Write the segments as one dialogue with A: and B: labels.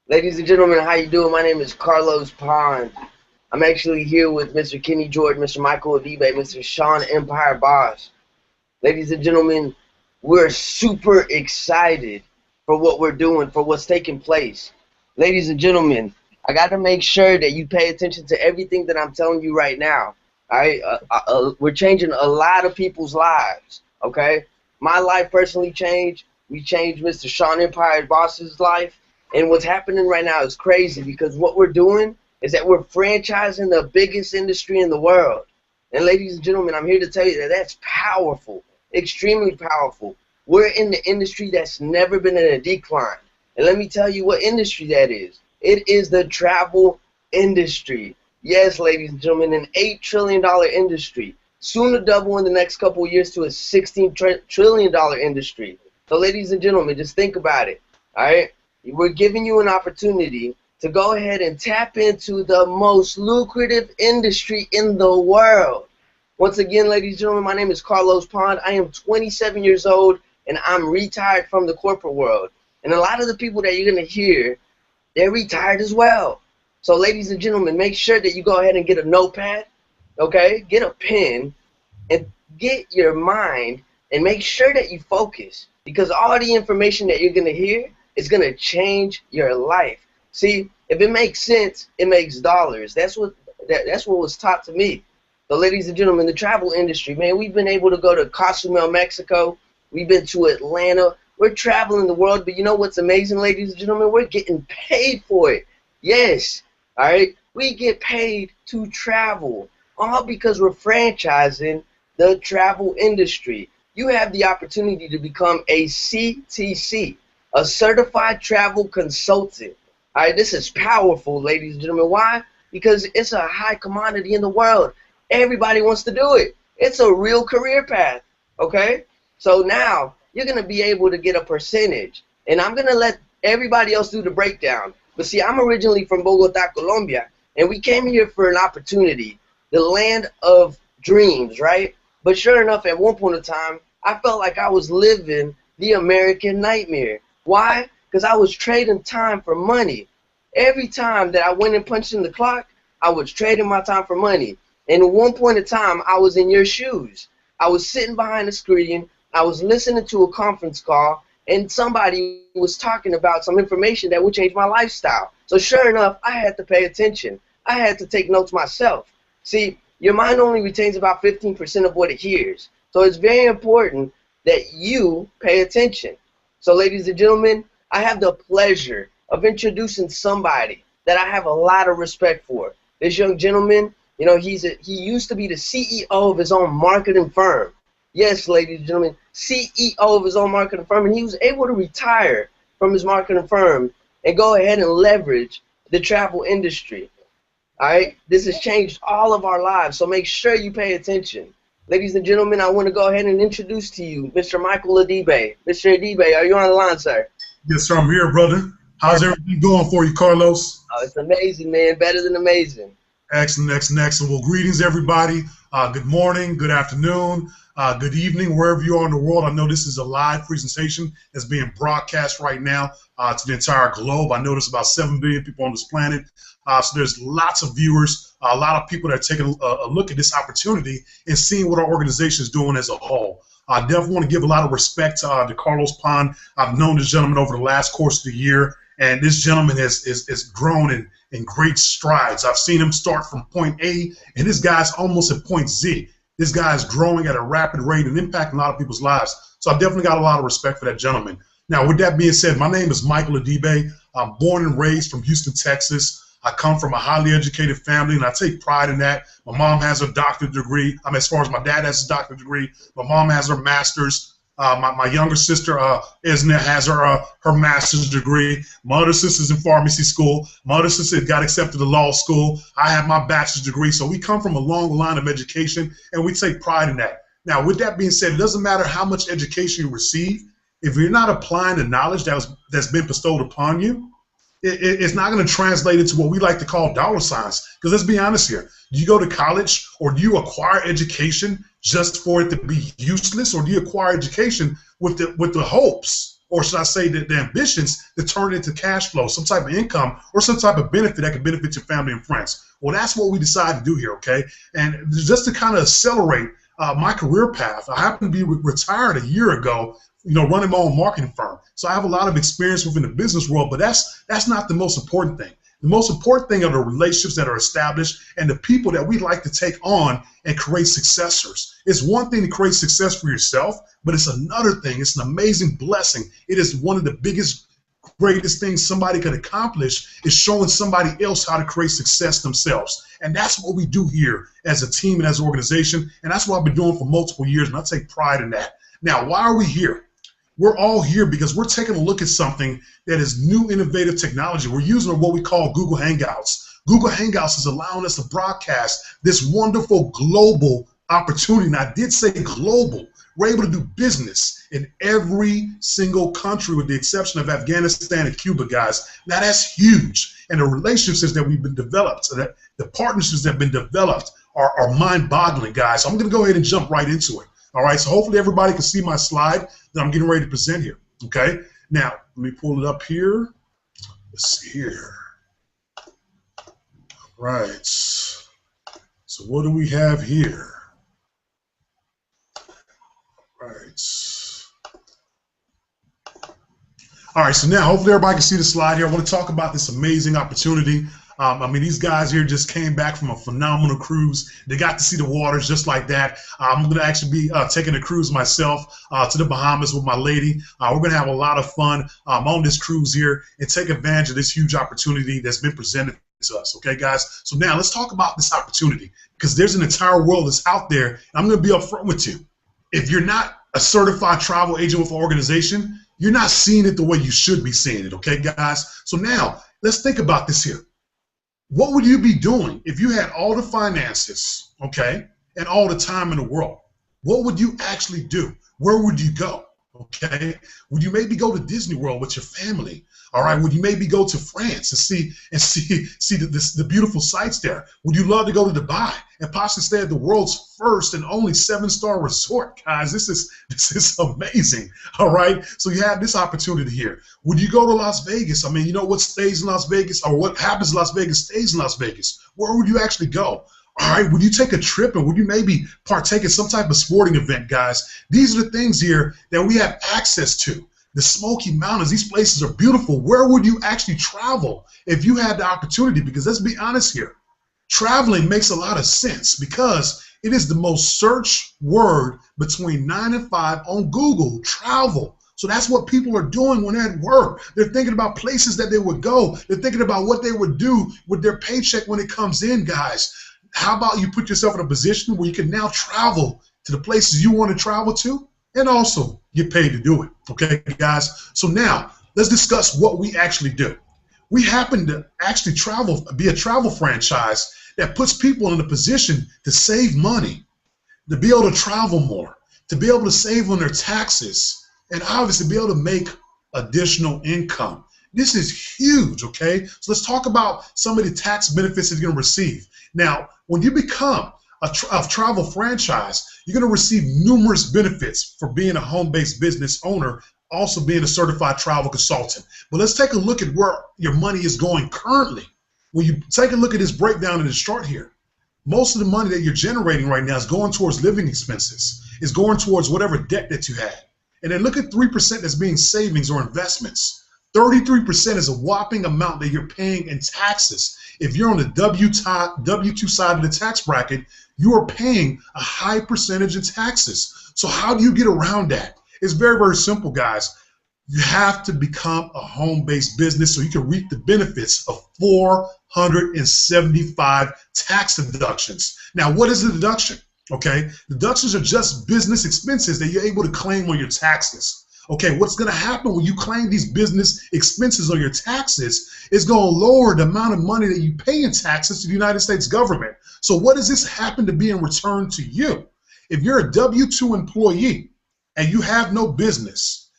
A: Ladies and gentlemen, how you doing? My name is Carlos Pond. I'm actually here with Mr. Kenny Jordan, Mr. Michael Adibe, Mr. Sean Empire Boss. Ladies and gentlemen, we're super excited for what we're doing, for what's taking place. Ladies and gentlemen, I got to make sure that you pay attention to everything that I'm telling you right now. All right, we're changing a lot of people's lives. Okay, my life personally changed. We changed Mr. Sean Empire Boss's life, and what's happening right now is crazy because what we're doing is that we're franchising the biggest industry in the world. And ladies and gentlemen, I'm here to tell you that that's powerful, extremely powerful. We're in the industry that's never been in a decline. And let me tell you what industry that is. It is the travel industry. Yes, ladies and gentlemen, an $8 trillion industry. Soon to double in the next couple of years to a $16 trillion industry. So ladies and gentlemen, just think about it. All right? We're giving you an opportunity to go ahead and tap into the most lucrative industry in the world. Once again, ladies and gentlemen, my name is Carlos Pond. I am 27 years old, and I'm retired from the corporate world. And a lot of the people that you're going to hear, they're retired as well. So, ladies and gentlemen, make sure that you go ahead and get a notepad, okay? Get a pen, and get your mind, and make sure that you focus. Because all the information that you're going to hear is going to change your life. See, if it makes sense, it makes dollars. That's what was taught to me. So, ladies and gentlemen, the travel industry, man, we've been able to go to Cozumel, Mexico. We've been to Atlanta. We're traveling the world, but you know what's amazing, ladies and gentlemen? We're getting paid for it. Yes, all right? We get paid to travel, all because we're franchising the travel industry. You have the opportunity to become a CTC, a Certified Travel Consultant. All right, this is powerful, ladies and gentlemen. Why? Because it's a high commodity in the world. Everybody wants to do it. It's a real career path, okay? So now you're going to be able to get a percentage, and I'm going to let everybody else do the breakdown. But see, I'm originally from Bogota, Colombia, and we came here for an opportunity, the land of dreams, right? But sure enough, at one point in time, I felt like I was living the American nightmare. Why? Because I was trading time for money. Every time that I went and punched in the clock, I was trading my time for money. And at one point in time, I was in your shoes. I was sitting behind the screen. I was listening to a conference call, and somebody was talking about some information that would change my lifestyle. So sure enough, I had to pay attention. I had to take notes myself. See, your mind only retains about 15% of what it hears. So it's very important that you pay attention. So ladies and gentlemen, I have the pleasure of introducing somebody that I have a lot of respect for. This young gentleman, you know, he used to be the CEO of his own marketing firm. Yes, ladies and gentlemen, CEO of his own marketing firm, and he was able to retire from his marketing firm and go ahead and leverage the travel industry. All right, this has changed all of our lives, so make sure you pay attention. Ladies and gentlemen, I want to go ahead and introduce to you Mr. Michael Adibe. Mr. Adibe, are you on the line, sir?
B: Yes, sir, I'm here, brother. How's everything going for you, Carlos?
A: Oh, it's amazing, man. Better than amazing.
B: Excellent, excellent, excellent. Well, greetings, everybody. Good morning, good afternoon, good evening, wherever you are in the world. I know this is a live presentation that's being broadcast right now to the entire globe. I know there's about 7 billion people on this planet. So there's lots of viewers, a lot of people that are taking a look at this opportunity and seeing what our organization is doing as a whole. I definitely want to give a lot of respect to Carlos Pond. I've known this gentleman over the last course of the year, and this gentleman has grown in great strides. I've seen him start from point A, and this guy's almost at point Z. This guy is growing at a rapid rate and impacting a lot of people's lives. So I definitely got a lot of respect for that gentleman. Now, with that being said, my name is Michael Adibe. I'm born and raised from Houston, Texas. I come from a highly educated family, and I take pride in that. My mom has a doctorate degree. I mean, as far as my dad has a doctorate degree, my mom has her master's. My younger sister, Isna, has her master's degree. My other sister's in pharmacy school. My other sister got accepted to law school. I have my bachelor's degree. So we come from a long line of education, and we take pride in that. Now, with that being said, it doesn't matter how much education you receive. If you're not applying the knowledge that's been bestowed upon you, it's not going to translate into what we like to call dollar signs. Because let's be honest here. Do you go to college or do you acquire education just for it to be useless, or do you acquire education with the hopes or should I say the ambitions to turn it into cash flow, some type of income or some type of benefit that can benefit your family and friends. Well, that's what we decided to do here, okay? And just to kind of accelerate my career path, I happen to be retired a year ago, running my own marketing firm. So I have a lot of experience within the business world, but that's not the most important thing. The most important thing are the relationships that are established and the people that we like to take on and create successors. It's one thing to create success for yourself, but it's another thing. It's an amazing blessing. It is one of the biggest, greatest things somebody could accomplish is showing somebody else how to create success themselves. And that's what we do here as a team and as an organization. And that's what I've been doing for multiple years, and I take pride in that. Now, why are we here? We're all here because we're taking a look at something that is new, innovative technology. We're using what we call Google Hangouts. Google Hangouts is allowing us to broadcast this wonderful global opportunity. And I did say global. We're able to do business in every single country with the exception of Afghanistan and Cuba, guys. Now that's huge. And the relationships that we've been developed, so that the partnerships that have been developed are mind-boggling, guys. So I'm going to go ahead and jump right into it. All right, so hopefully everybody can see my slide that I'm getting ready to present here, okay? Now, let me pull it up here. Let's see here. All right, so what do we have here? All right. All right, so now hopefully everybody can see the slide here. I want to talk about this amazing opportunity. These guys here just came back from a phenomenal cruise. They got to see the waters just like that. I'm going to actually be taking a cruise myself to the Bahamas with my lady. We're going to have a lot of fun on this cruise here and take advantage of this huge opportunity that's been presented to us. Okay, guys? So now let's talk about this opportunity because there's an entire world that's out there. And I'm going to be upfront with you. If you're not a certified travel agent with an organization, you're not seeing it the way you should be seeing it. Okay, guys? So now let's think about this here. What would you be doing if you had all the finances, okay, and all the time in the world? What would you actually do? Where would you go, okay? Would you maybe go to Disney World with your family? All right, would you maybe go to France and see the beautiful sights there? Would you love to go to Dubai and possibly stay at the world's first and only 7-star resort? Guys, this is amazing. All right, so you have this opportunity here. Would you go to Las Vegas? I mean, you know what stays in Las Vegas, or what happens in Las Vegas stays in Las Vegas. Where would you actually go? All right, would you take a trip and would you maybe partake in some type of sporting event, guys? These are the things here that we have access to. The Smoky Mountains, these places are beautiful. Where would you actually travel if you had the opportunity? Because let's be honest here, traveling makes a lot of sense because it is the most searched word between 9 and 5 on Google, travel. So that's what people are doing when they're at work. They're thinking about places that they would go. They're thinking about what they would do with their paycheck when it comes in, guys. How about you put yourself in a position where you can now travel to the places you want to travel to and also get paid to do it, okay, guys? So now let's discuss what we actually do. We happen to actually be a travel franchise that puts people in a position to save money, to be able to travel more, to be able to save on their taxes, and obviously be able to make additional income. This is huge, okay? So let's talk about some of the tax benefits that you're going to receive. Now, when you become a travel franchise, you're going to receive numerous benefits for being a home-based business owner, also being a certified travel consultant. But let's take a look at where your money is going currently. When you take a look at this breakdown in this chart here, most of the money that you're generating right now is going towards living expenses. It's going towards whatever debt that you had. And then look at 3% that's being savings or investments. 33% is a whopping amount that you're paying in taxes. If you're on the W2 side of the tax bracket, you are paying a high percentage in taxes. So how do you get around that? It's very, very simple, guys. You have to become a home-based business so you can reap the benefits of 475 tax deductions. Now, what is the deduction? Okay, deductions are just business expenses that you're able to claim on your taxes. Okay, what's going to happen when you claim these business expenses on your taxes is going to lower the amount of money that you pay in taxes to the United States government. So what does this happen to be in return to you? If you're a W-2 employee and you have no business,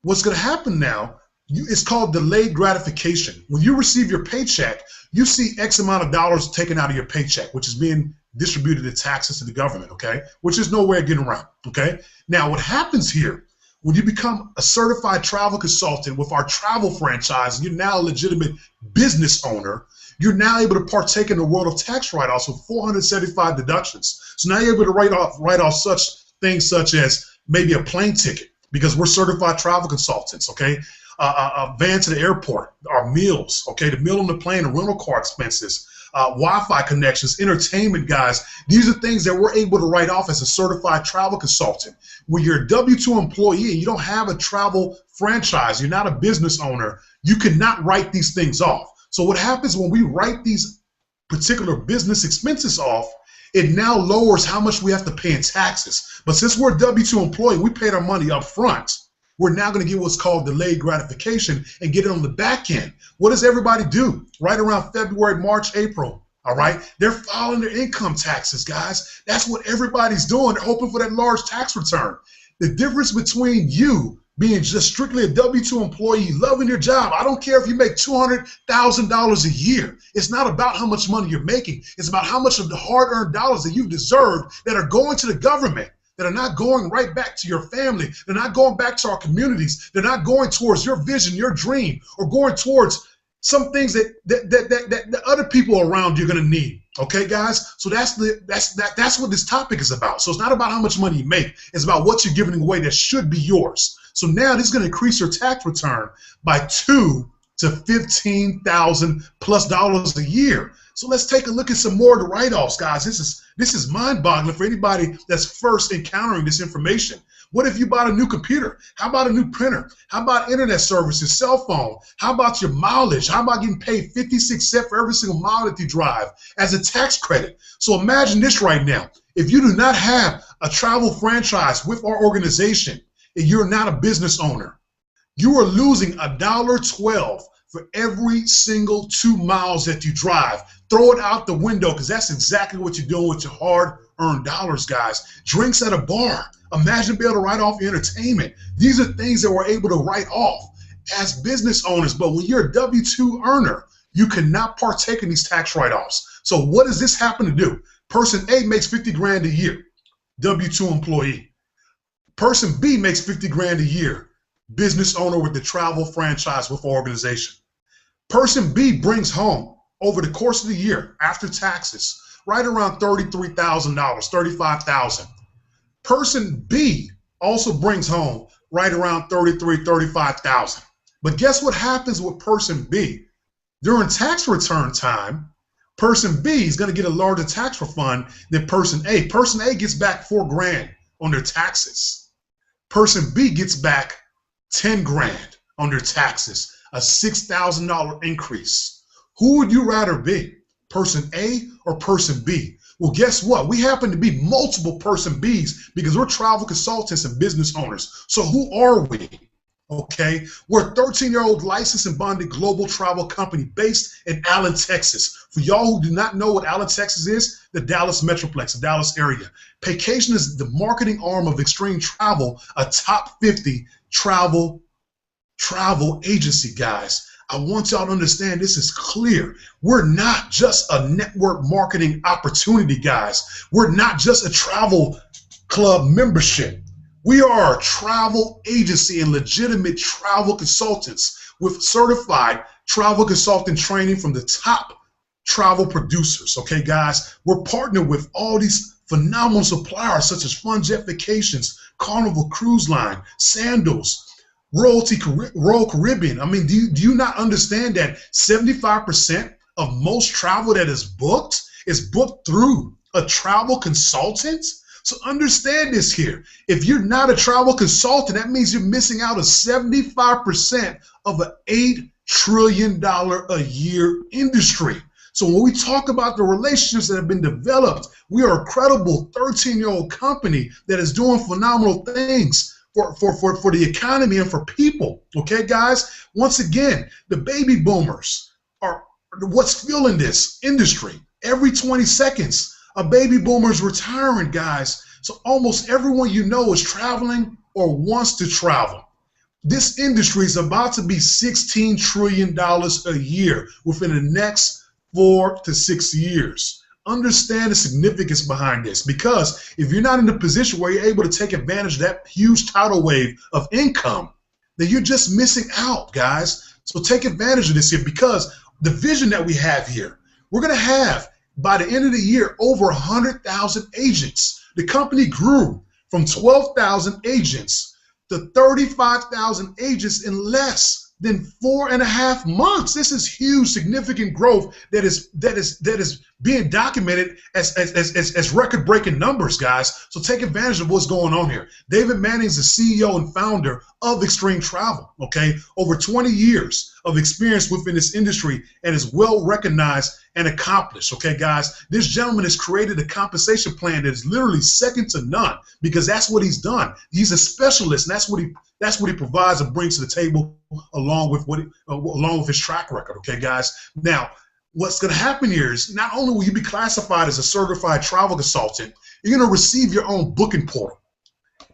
B: what's going to happen now, it's called delayed gratification. When you receive your paycheck, you see X amount of dollars taken out of your paycheck, which is being distributed in taxes to the government, okay? Which is no way of getting around, okay? Now, what happens here, When you become a certified travel consultant with our travel franchise, and you're now a legitimate business owner, you're now able to partake in the world of tax write-offs with 475 deductions. So now you're able to write off such things such as maybe a plane ticket, because we're certified travel consultants, okay? A van to the airport, our meals, okay? The meal on the plane, the rental car expenses, Wi-Fi connections, entertainment, guys. These are things that we're able to write off as a certified travel consultant. When you're a W-2 employee and you don't have a travel franchise, you're not a business owner, you cannot write these things off. So what happens when we write these particular business expenses off, it now lowers how much we have to pay in taxes. But since we're a W-2 employee, we paid our money up front. We're now going to get what's called delayed gratification and get it on the back end. What does everybody do? Right around February, March, April, all right? They're filing their income taxes, guys. That's what everybody's doing. They're hoping for that large tax return. The difference between you being just strictly a W-2 employee, loving your job, I don't care if you make $200,000 a year. It's not about how much money you're making. It's about how much of the hard-earned dollars that you've deserved that are going to the government, that are not going right back to your family. They're not going back to our communities. They're not going towards your vision, your dream, or going towards some things that other people around you are going to need. Okay, guys? So that's what this topic is about. So it's not about how much money you make. It's about what you're giving away that should be yours. So now this is going to increase your tax return by $2,000 to $15,000 plus a year. So let's take a look at some more of the write-offs, guys. This is mind-boggling for anybody that's first encountering this information. What if you bought a new computer? How about a new printer? How about internet services, cell phone? How about your mileage? How about getting paid 56 cents for every single mile that you drive as a tax credit? So imagine this right now. If you do not have a travel franchise with our organization, and you're not a business owner, you are losing $1.12 for every single 2 miles that you drive. Throw it out the window, because that's exactly what you're doing with your hard-earned dollars, guys. Drinks at a bar. Imagine being able to write off your entertainment. These are things that we're able to write off as business owners. But when you're a W-2 earner, you cannot partake in these tax write-offs. So what does this happen to do? Person A makes 50 grand a year, W-2 employee. Person B makes 50 grand a year, business owner with the travel franchise with our organization. Person B brings home, over the course of the year, after taxes, right around $33,000, $35,000. Person B also brings home right around $33,000, $35,000. But guess what happens with person B? During tax return time, person B is going to get a larger tax refund than person A. Person A gets back $4 grand on their taxes. Person B gets back 10 grand on their taxes, a $6,000 increase. Who would you rather be, person A or person B? Well, guess what? We happen to be multiple person Bs because we're travel consultants and business owners. So who are we? Okay, we're a 13-year-old licensed and bonded global travel company based in Allen, Texas. For y'all who do not know what Allen, Texas is, the Dallas Metroplex, the Dallas area. Paycation is the marketing arm of Extreme Travel, a top 50 travel agency, guys. I want y'all to understand this is clear. We're not just a network marketing opportunity, guys. We're not just a travel club membership. We are a travel agency and legitimate travel consultants with certified travel consultant training from the top travel producers. Okay, guys, we're partnered with all these phenomenal suppliers such as Funjet Vacations, Carnival Cruise Line, Sandals, Royal Caribbean. I mean, do you not understand that 75% of most travel that is booked through a travel consultant? So understand this here. If you're not a travel consultant, that means you're missing out on 75% of an $8 trillion a year industry. So when we talk about the relationships that have been developed, we are a credible 13-year-old company that is doing phenomenal things for the economy and for people. Okay, guys? Once again, the baby boomers are what's fueling this industry. Every 20 seconds, a baby boomer is retiring, guys. So almost everyone you know is traveling or wants to travel. This industry is about to be $16 trillion a year within the next 4 to 6 years. Understand the significance behind this, because if you're not in a position where you're able to take advantage of that huge tidal wave of income, then you're just missing out, guys. So take advantage of this here, because the vision that we have here, we're going to have by the end of the year over 100,000 agents. The company grew from 12,000 agents to 35,000 agents in less than 4.5 months. This is huge, significant growth that is being documented as record-breaking numbers, guys. So take advantage of what's going on here. David Manning is the CEO and founder of Extreme Travel, okay? Over 20 years of experience within this industry and is well recognized and accomplished, okay, guys? This gentleman has created a compensation plan that is literally second to none, because that's what he's done. He's a specialist, and that's what he provides and brings to the table, along with his track record, okay, guys? Now, what's going to happen here is not only will you be classified as a certified travel consultant, you're going to receive your own booking portal.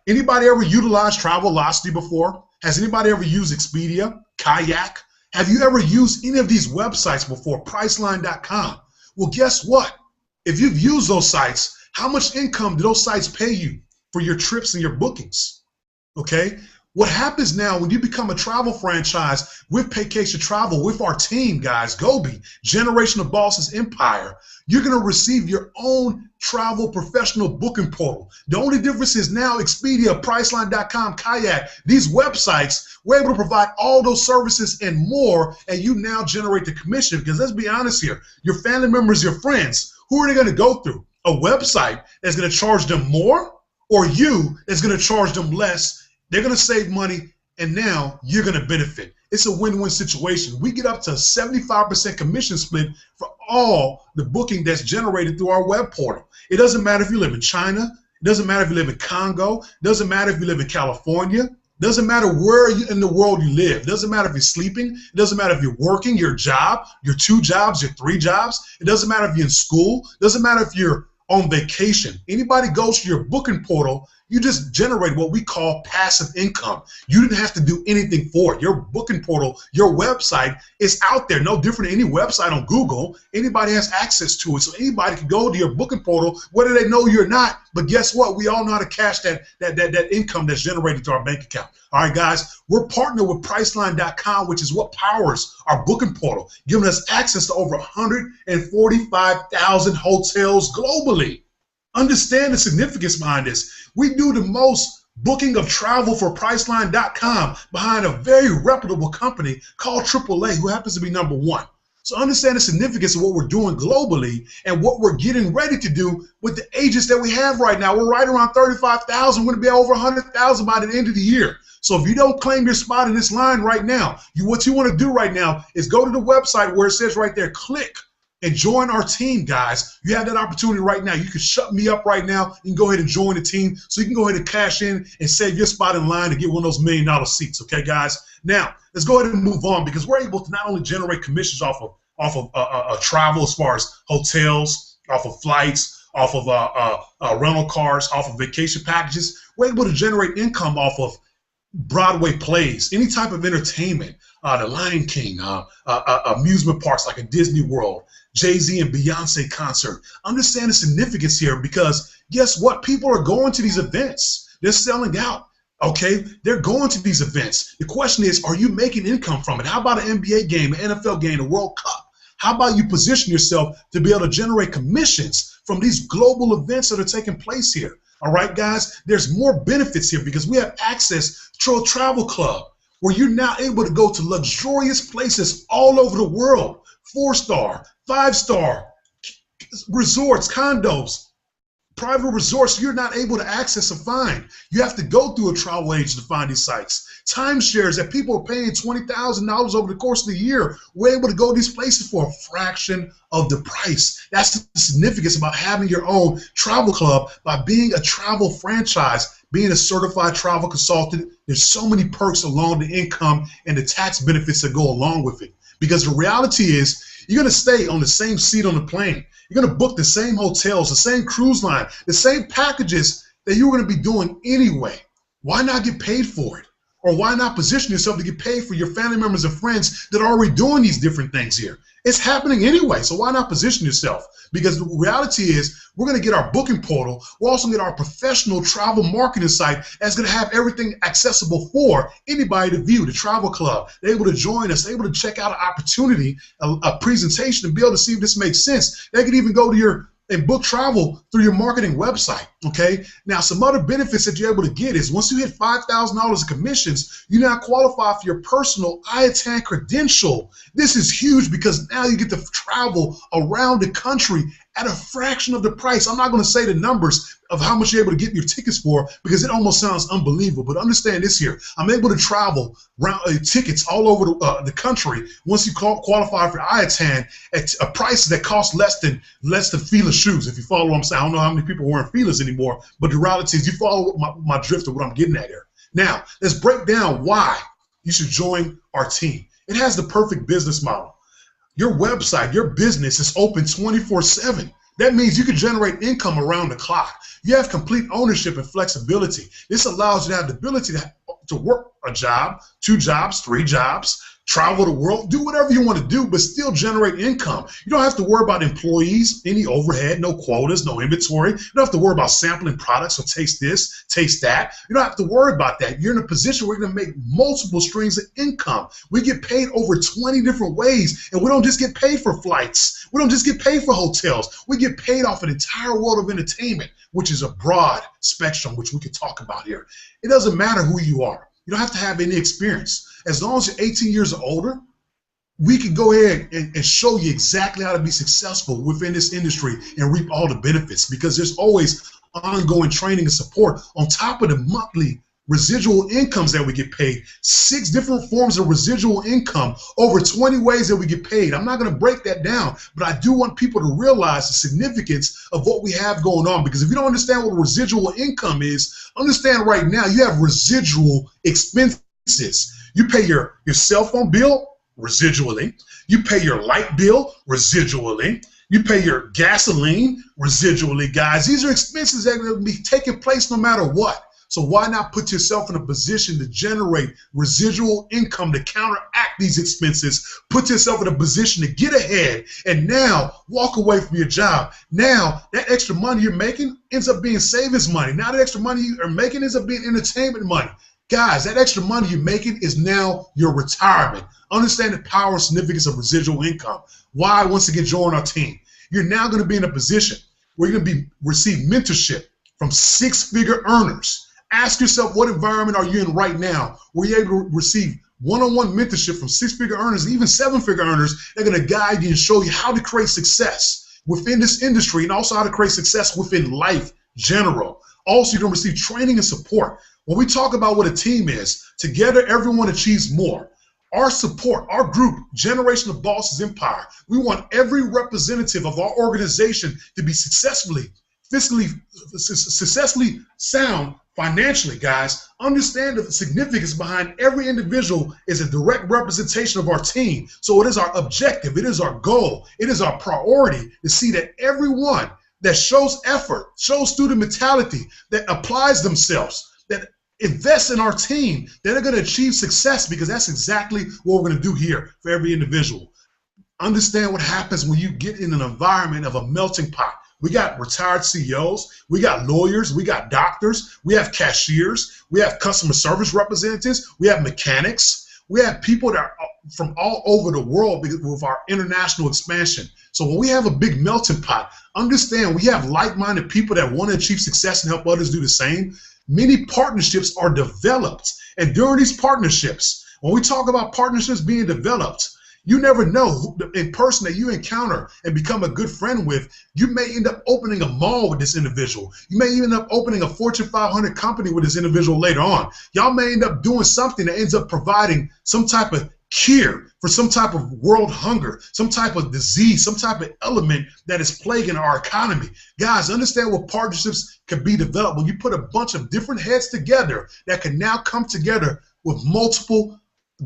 B: Anybody ever utilized Travelocity before? Has anybody ever used Expedia, Kayak? Have you ever used any of these websites before, Priceline.com? Well, guess what? If you've used those sites, how much income do those sites pay you for your trips and your bookings? Okay? What happens now when you become a travel franchise with Paycation Travel, with our team, guys, Gobi, Generational Bosses Empire, you're going to receive your own travel professional booking portal. The only difference is now Expedia, Priceline.com, Kayak, these websites, we're able to provide all those services and more, and you now generate the commission. Because let's be honest here, your family members, your friends, who are they going to go through? A website that's going to charge them more, or you that's going to charge them less? They're going to save money, and now you're going to benefit. It's a win-win situation. We get up to a 75% commission split for all the booking that's generated through our web portal. It doesn't matter if you live in China. It doesn't matter if you live in Congo. It doesn't matter if you live in California. It doesn't matter where in the world you live. It doesn't matter if you're sleeping. It doesn't matter if you're working, your job, your 2 jobs, your 3 jobs. It doesn't matter if you're in school. It doesn't matter if you're on vacation. Anybody goes to your booking portal, you just generate what we call passive income. You didn't have to do anything for it. Your booking portal, your website is out there, no different than any website on Google. Anybody has access to it. So anybody can go to your booking portal, whether they know you or not. But guess what? We all know how to cash that income that's generated to our bank account. All right, guys, we're partnered with Priceline.com, which is what powers our booking portal, giving us access to over 145,000 hotels globally. Understand the significance behind this. We do the most booking of travel for Priceline.com behind a very reputable company called AAA, who happens to be #1. So understand the significance of what we're doing globally and what we're getting ready to do with the agents that we have right now. We're right around 35,000. We're going to be over 100,000 by the end of the year. So if you don't claim your spot in this line right now, what you want to do right now is go to the website where it says right there, click and join our team, guys. You have that opportunity right now. You can shut me up right now. You can go ahead and join the team, so you can go ahead and cash in and save your spot in line to get one of those $1 million seats, okay, guys? Now, let's go ahead and move on, because we're able to not only generate commissions off of travel, as far as hotels, off of flights, off of rental cars, off of vacation packages. We're able to generate income off of Broadway plays, any type of entertainment, the Lion King, amusement parks like a Disney World, Jay-Z and Beyonce concert. Understand the significance here, because guess what? People are going to these events. They're selling out, okay? They're going to these events. The question is, are you making income from it? How about an NBA game, an NFL game, a World Cup? How about you position yourself to be able to generate commissions from these global events that are taking place here? All right, guys, there's more benefits here, because we have access to a travel club where you're now able to go to luxurious places all over the world, 4-star, 5-star resorts, condos, private resorts you're not able to access or find. You have to go through a travel agent to find these sites. Timeshares that people are paying $20,000 over the course of the year, we're able to go to these places for a fraction of the price. That's the significance about having your own travel club. By being a travel franchise, being a certified travel consultant, there's so many perks along the income and the tax benefits that go along with it. Because the reality is, you're going to stay on the same seat on the plane. You're going to book the same hotels, the same cruise line, the same packages that you're going to be doing anyway. Why not get paid for it? Or why not position yourself to get paid for your family members and friends that are already doing these different things here? It's happening anyway, so why not position yourself? Because the reality is we're going to get our booking portal. We're also going to get our professional travel marketing site that's going to have everything accessible for anybody to view, the travel club. They're able to join us. They're able to check out an opportunity, a presentation, and be able to see if this makes sense. They can even go to your and book travel through your marketing website, okay? Now, some other benefits that you're able to get is once you hit $5,000 in commissions, you now qualify for your personal IATAN credential. This is huge because now you get to travel around the country at a fraction of the price. I'm not going to say the numbers of how much you're able to get your tickets for because it almost sounds unbelievable. But understand this here. I'm able to travel tickets all over the country once you qualify for IATAN at a price that costs less than Fila shoes. If you follow what I'm saying, I don't know how many people are wearing Filas anymore, but the reality is you follow my drift of what I'm getting at here. Now, let's break down why you should join our team. It has the perfect business model. Your website, your business is open 24/7. That means you can generate income around the clock. You have complete ownership and flexibility. This allows you to have the ability to work a job, 2 jobs, 3 jobs, travel the world, do whatever you want to do, but still generate income. You don't have to worry about employees, any overhead, no quotas, no inventory. You don't have to worry about sampling products or taste this, taste that. You don't have to worry about that. You're in a position where you're going to make multiple streams of income. We get paid over 20 different ways, and we don't just get paid for flights. We don't just get paid for hotels. We get paid off an entire world of entertainment, which is a broad spectrum, which we could talk about here. It doesn't matter who you are. You don't have to have any experience. As long as you're 18 years or older, we can go ahead and show you exactly how to be successful within this industry and reap all the benefits, because there's always ongoing training and support on top of the monthly residual incomes that we get paid. 6 different forms of residual income, over 20 ways that we get paid. I'm not going to break that down, but I do want people to realize the significance of what we have going on, because if you don't understand what residual income is, understand right now you have residual expenses. You pay your cell phone bill residually. You pay your light bill residually. You pay your gasoline residually, guys. These are expenses that will be taking place no matter what. So why not put yourself in a position to generate residual income to counteract these expenses? Put yourself in a position to get ahead and now walk away from your job. Now that extra money you're making ends up being savings money. Now that extra money you are making ends up being entertainment money. Guys, that extra money you're making is now your retirement. Understand the power and significance of residual income. Why, once again, join our team? You're now going to be in a position where you're going to receive mentorship from 6-figure earners. Ask yourself, what environment are you in right now where you're able to receive one-on-one mentorship from 6-figure earners, even 7-figure earners? They're going to guide you and show you how to create success within this industry and also how to create success within life general. Also, you're going to receive training and support. When we talk about what a team is, together everyone achieves more. Our support, our group, Generation of Bosses Empire, we want every representative of our organization to be successfully sound financially, guys. Understand the significance behind every individual is a direct representation of our team. So it is our objective, it is our goal, it is our priority to see that everyone that shows effort, shows student mentality, that applies themselves, that invest in our team, they're going to achieve success, because that's exactly what we're going to do here for every individual. Understand what happens when you get in an environment of a melting pot. We got retired CEOs, we got lawyers, we got doctors, we have cashiers, we have customer service representatives, we have mechanics, we have people that are from all over the world with our international expansion. So when we have a big melting pot, understand we have like-minded people that want to achieve success and help others do the same. Many partnerships are developed, and during these partnerships, when we talk about partnerships being developed, you never know who, in person that you encounter and become a good friend with, you may end up opening a mall with this individual. You may end up opening a Fortune 500 company with this individual later on. Y'all may end up doing something that ends up providing some type of cure for some type of world hunger, some type of disease, some type of element that is plaguing our economy. Guys, understand what partnerships can be developed when you put a bunch of different heads together that can now come together with multiple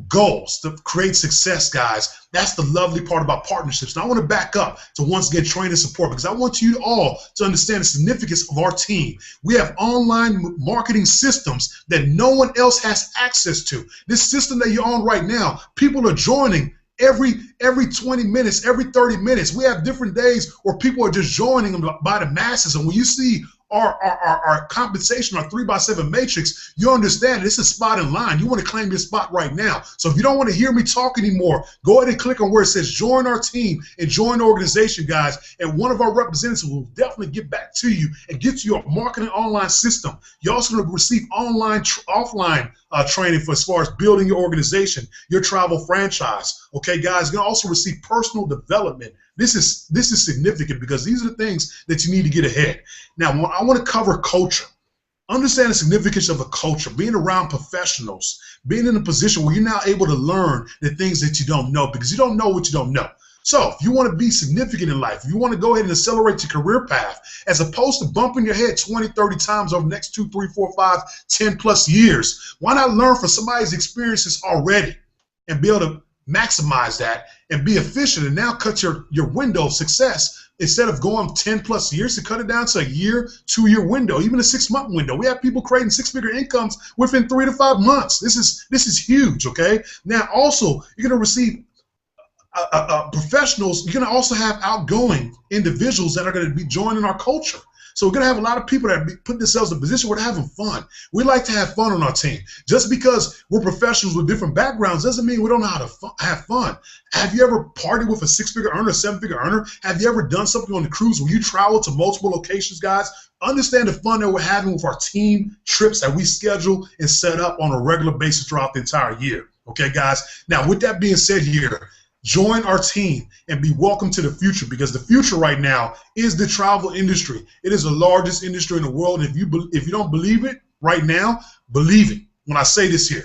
B: goals, to create success, guys. That's the lovely part about partnerships. And I want to back up to once again train and support, because I want you all to understand the significance of our team. We have online marketing systems that no one else has access to. This system that you're on right now, people are joining every 20 minutes, every 30 minutes. We have different days where people are just joining them by the masses. And when you see our compensation, our 3x7 matrix, you understand this is a spot in line. You want to claim your spot right now. So if you don't want to hear me talk anymore, go ahead and click on where it says join our team and join the organization, guys. And one of our representatives will definitely get back to you and get you a marketing online system. You're also going to receive offline training for as far as building your organization, your travel franchise. Okay, guys, you're going to also receive personal development. This is significant, because these are the things that you need to get ahead. Now, I want to cover culture. Understand the significance of a culture, being around professionals, being in a position where you're now able to learn the things that you don't know, because you don't know what you don't know. So if you want to be significant in life, if you want to go ahead and accelerate your career path, as opposed to bumping your head 20, 30 times over the next 2, 3, 4, 5, 10 plus years, why not learn from somebody's experiences already and be able to maximize that and be efficient, and now cut your window of success, instead of going 10 plus years, to cut it down to a year, 2-year window, even a 6-month window. We have people creating 6-figure incomes within 3 to 5 months. This is huge. Okay. Now also, you're going to receive professionals. You're going to also have outgoing individuals that are going to be joining our culture. So we're going to have a lot of people that put themselves in a position where they're having fun. We like to have fun on our team. Just because we're professionals with different backgrounds doesn't mean we don't know how to have fun. Have you ever partied with a 6-figure earner, a 7-figure earner? Have you ever done something on the cruise where you travel to multiple locations, guys? Understand the fun that we're having with our team trips that we schedule and set up on a regular basis throughout the entire year. Okay, guys? Now, with that being said here, join our team and be welcome to the future, because the future right now is the travel industry. It is the largest industry in the world. And if you don't believe it right now, believe it when I say this here.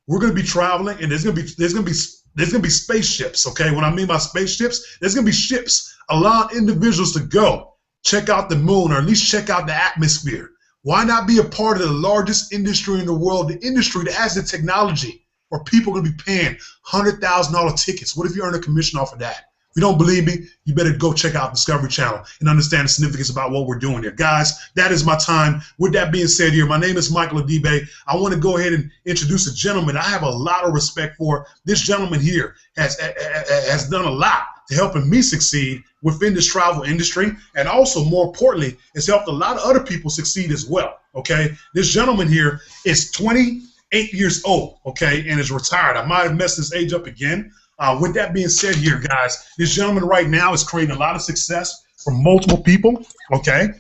B: We're going to be traveling, and there's going to be spaceships. Okay, what I mean by spaceships, there's going to be ships allowing individuals to go check out the moon, or at least check out the atmosphere. Why not be a part of the largest industry in the world, the industry that has the technology, or people are going to be paying $100,000 tickets? What if you earn a commission off of that? If you don't believe me, you better go check out Discovery Channel and understand the significance about what we're doing here. Guys, that is my time. With that being said here, my name is Michael Adibe. I want to go ahead and introduce a gentleman I have a lot of respect for. This gentleman here has done a lot to helping me succeed within this travel industry, and also, more importantly, has helped a lot of other people succeed as well. Okay, this gentleman here is 28 years old, okay, and is retired. I might have messed his age up again. With that being said here, guys, this gentleman right now is creating a lot of success for multiple people, okay?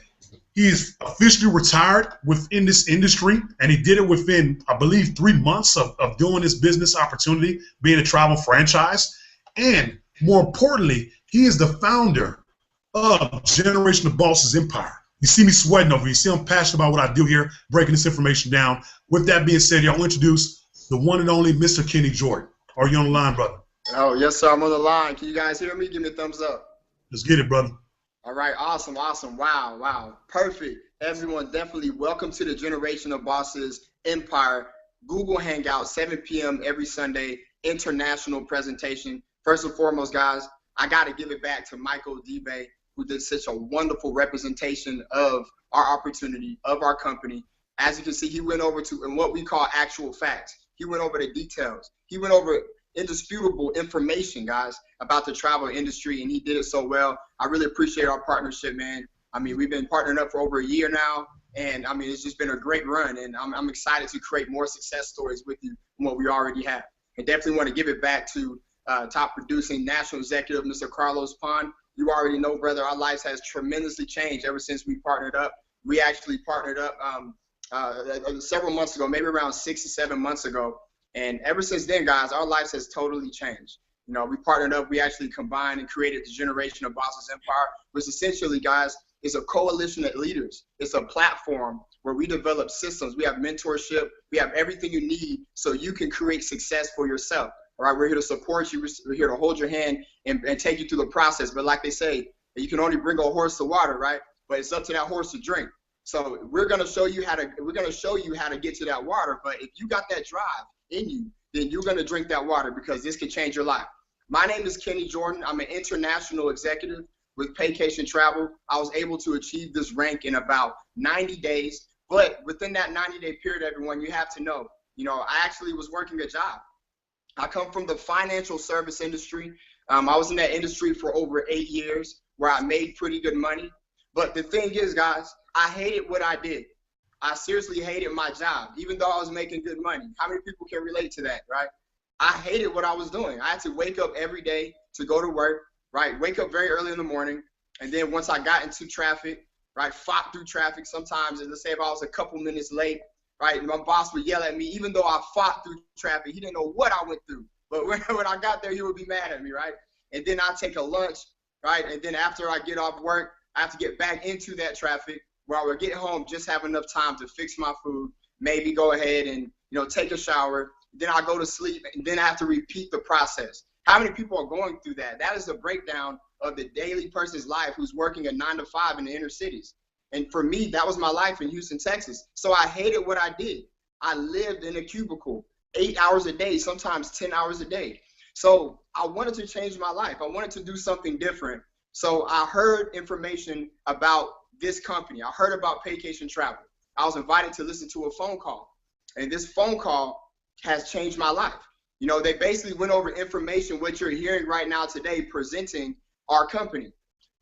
B: He is officially retired within this industry, and he did it within, I believe, 3 months of doing this business opportunity, being a travel franchise. And more importantly, he is the founder of Generation of Bosses Empire. You see me sweating over here. You see I'm passionate about what I do here, breaking this information down. With that being said, I'll introduce the one and only Mr. Kenny Jordan. Are you on the line, brother?
C: Oh, yes, sir. I'm on the line. Can you guys hear me? Give me a thumbs up.
B: Let's get it, brother.
C: All right. Awesome. Awesome. Wow. Wow. Perfect. Everyone, definitely welcome to the Generation of Bosses Empire Google Hangout, 7 p.m. every Sunday, international presentation. First and foremost, guys, I got to give it back to Michael Adibe, who did such a wonderful representation of our opportunity, of our company. As you can see, he went over to, and what we call actual facts. He went over the details. He went over indisputable information, guys, about the travel industry, and he did it so well. I really appreciate our partnership, man. I mean, we've been partnering up for over a year now, and I mean, it's just been a great run, and I'm excited to create more success stories with you from what we already have. And definitely want to give it back to top producing national executive, Mr. Carlos Pon. You already know, brother, our lives has tremendously changed ever since we partnered up. We actually partnered up several months ago, maybe around 6 to 7 months ago. And ever since then, guys, our lives has totally changed. You know, we partnered up, we actually combined and created the Generation of Bosses Empire, which essentially, guys, is a coalition of leaders. It's a platform where we develop systems. We have mentorship. We have everything you need so you can create success for yourself. All right, we're here to support you. We're here to hold your hand and take you through the process. But like they say, you can only bring a horse to water, right? But it's up to that horse to drink. So we're gonna show you how to get to that water. But if you got that drive in you, then you're going to drink that water, because this can change your life. My name is Kenny Jordan. I'm an international executive with Paycation Travel. I was able to achieve this rank in about 90 days. But within that 90-day period, everyone, you have to know, I actually was working a job. I come from the financial service industry. I was in that industry for over 8 years, where I made pretty good money. But the thing is, guys, I hated what I did. I seriously hated my job, even though I was making good money. How many people can relate to that, right? I hated what I was doing. I had to wake up every day to go to work, right? Wake up very early in the morning. And then once I got into traffic, right, fought through traffic sometimes, and let's say if I was a couple minutes late, right, my boss would yell at me. Even though I fought through traffic, he didn't know what I went through. But when I got there, he would be mad at me, right? And then I'd take a lunch, right? And then after I get off work, I have to get back into that traffic, where I would get home, just have enough time to fix my food, maybe go ahead and, take a shower. Then I go to sleep, and then I have to repeat the process. How many people are going through that? That is the breakdown of the daily person's life who's working a 9 to 5 in the inner cities. And for me, that was my life in Houston, Texas. So I hated what I did. I lived in a cubicle 8 hours a day, sometimes 10 hours a day. So I wanted to change my life. I wanted to do something different. So I heard information about this company. I heard about Paycation Travel. I was invited to listen to a phone call. And this phone call has changed my life. They basically went over information, what you're hearing right now today, presenting our company.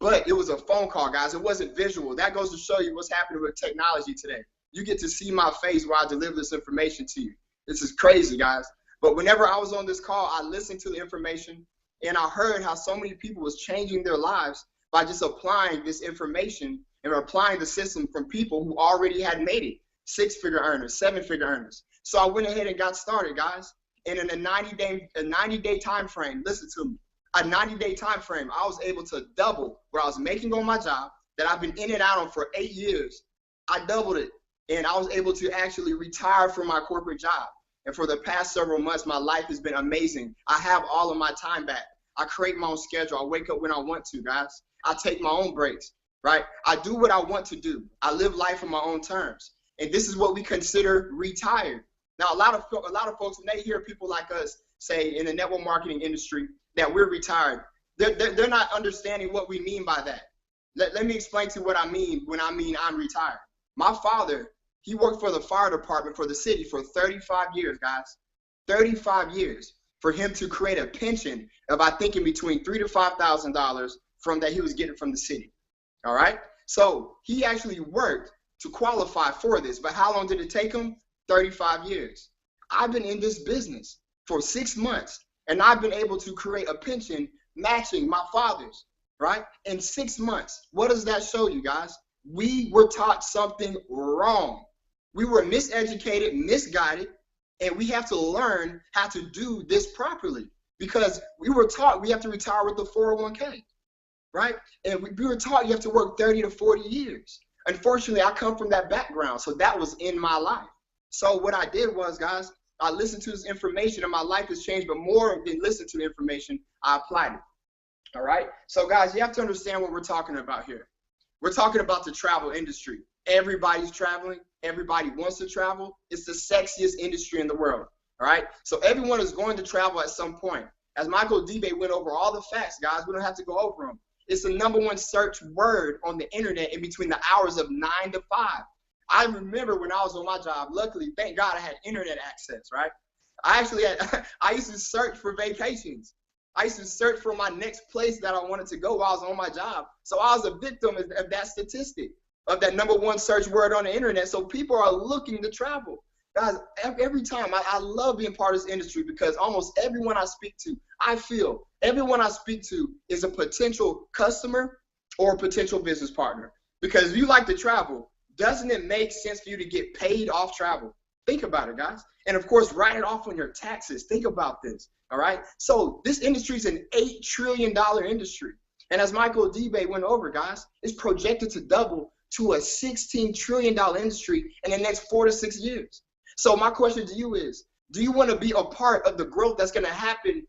C: But it was a phone call, guys. It wasn't visual. That goes to show you what's happening with technology today. You get to see my face while I deliver this information to you. This is crazy, guys. But whenever I was on this call, I listened to the information, and I heard how so many people was changing their lives by just applying this information and applying the system from people who already had made it. 6-figure earners, 7-figure earners. So I went ahead and got started, guys. And in a 90-day time frame, listen to me, a 90-day time frame, I was able to double what I was making on my job that I've been in and out on for 8 years. I doubled it, and I was able to actually retire from my corporate job. And for the past several months, my life has been amazing. I have all of my time back. I create my own schedule. I wake up when I want to, guys. I take my own breaks, right? I do what I want to do. I live life on my own terms. And this is what we consider retired. Now, a lot of folks, when they hear people like us say in the network marketing industry that we're retired, they're not understanding what we mean by that. Let me explain to you what I mean when I mean I'm retired. My father, he worked for the fire department for the city for 35 years, guys. 35 years for him to create a pension of, I think, in between $3,000 to $5,000 from that he was getting from the city. All right. So he actually worked to qualify for this. But how long did it take him? 35 years. I've been in this business for 6 months, and I've been able to create a pension matching my father's, right? In 6 months. What does that show you, guys? We were taught something wrong. We were miseducated, misguided, and we have to learn how to do this properly, because we were taught we have to retire with the 401k, right? And we were taught you have to work 30 to 40 years. Unfortunately, I come from that background, so that was in my life. So what I did was, guys, I listened to this information and my life has changed, but more than listen to the information, I applied it. All right? So, guys, you have to understand what we're talking about here. We're talking about the travel industry. Everybody's traveling. Everybody wants to travel. It's the sexiest industry in the world. All right? So everyone is going to travel at some point. As Michael Dibe went over all the facts, guys, we don't have to go over them. It's the #1 search word on the internet in between the hours of 9 to 5. I remember when I was on my job, luckily, thank God I had internet access, right? I used to search for vacations. I used to search for my next place that I wanted to go while I was on my job. So I was a victim of that statistic, of that #1 search word on the internet. So people are looking to travel. Guys, every time, I love being part of this industry, because almost everyone I speak to, I feel everyone I speak to is a potential customer or a potential business partner. Because if you like to travel, doesn't it make sense for you to get paid off travel? Think about it, guys. And of course, write it off on your taxes. Think about this, all right? So this industry is an $8 trillion industry. And as Michael Dibe went over, guys, it's projected to double to a $16 trillion industry in the next 4 to 6 years. So my question to you is, do you want to be a part of the growth that's going to happen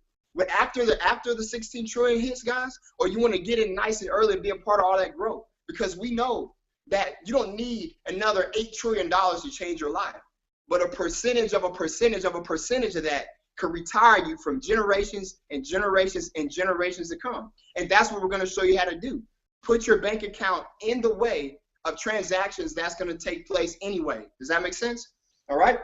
C: after the 16 trillion hits, guys? Or you want to get in nice and early and be a part of all that growth? Because we know that you don't need another $8 trillion to change your life. But a percentage of a percentage of a percentage of that could retire you from generations and generations and generations to come. And that's what we're going to show you how to do. Put your bank account in the way of transactions that's going to take place anyway. Does that make sense? All right.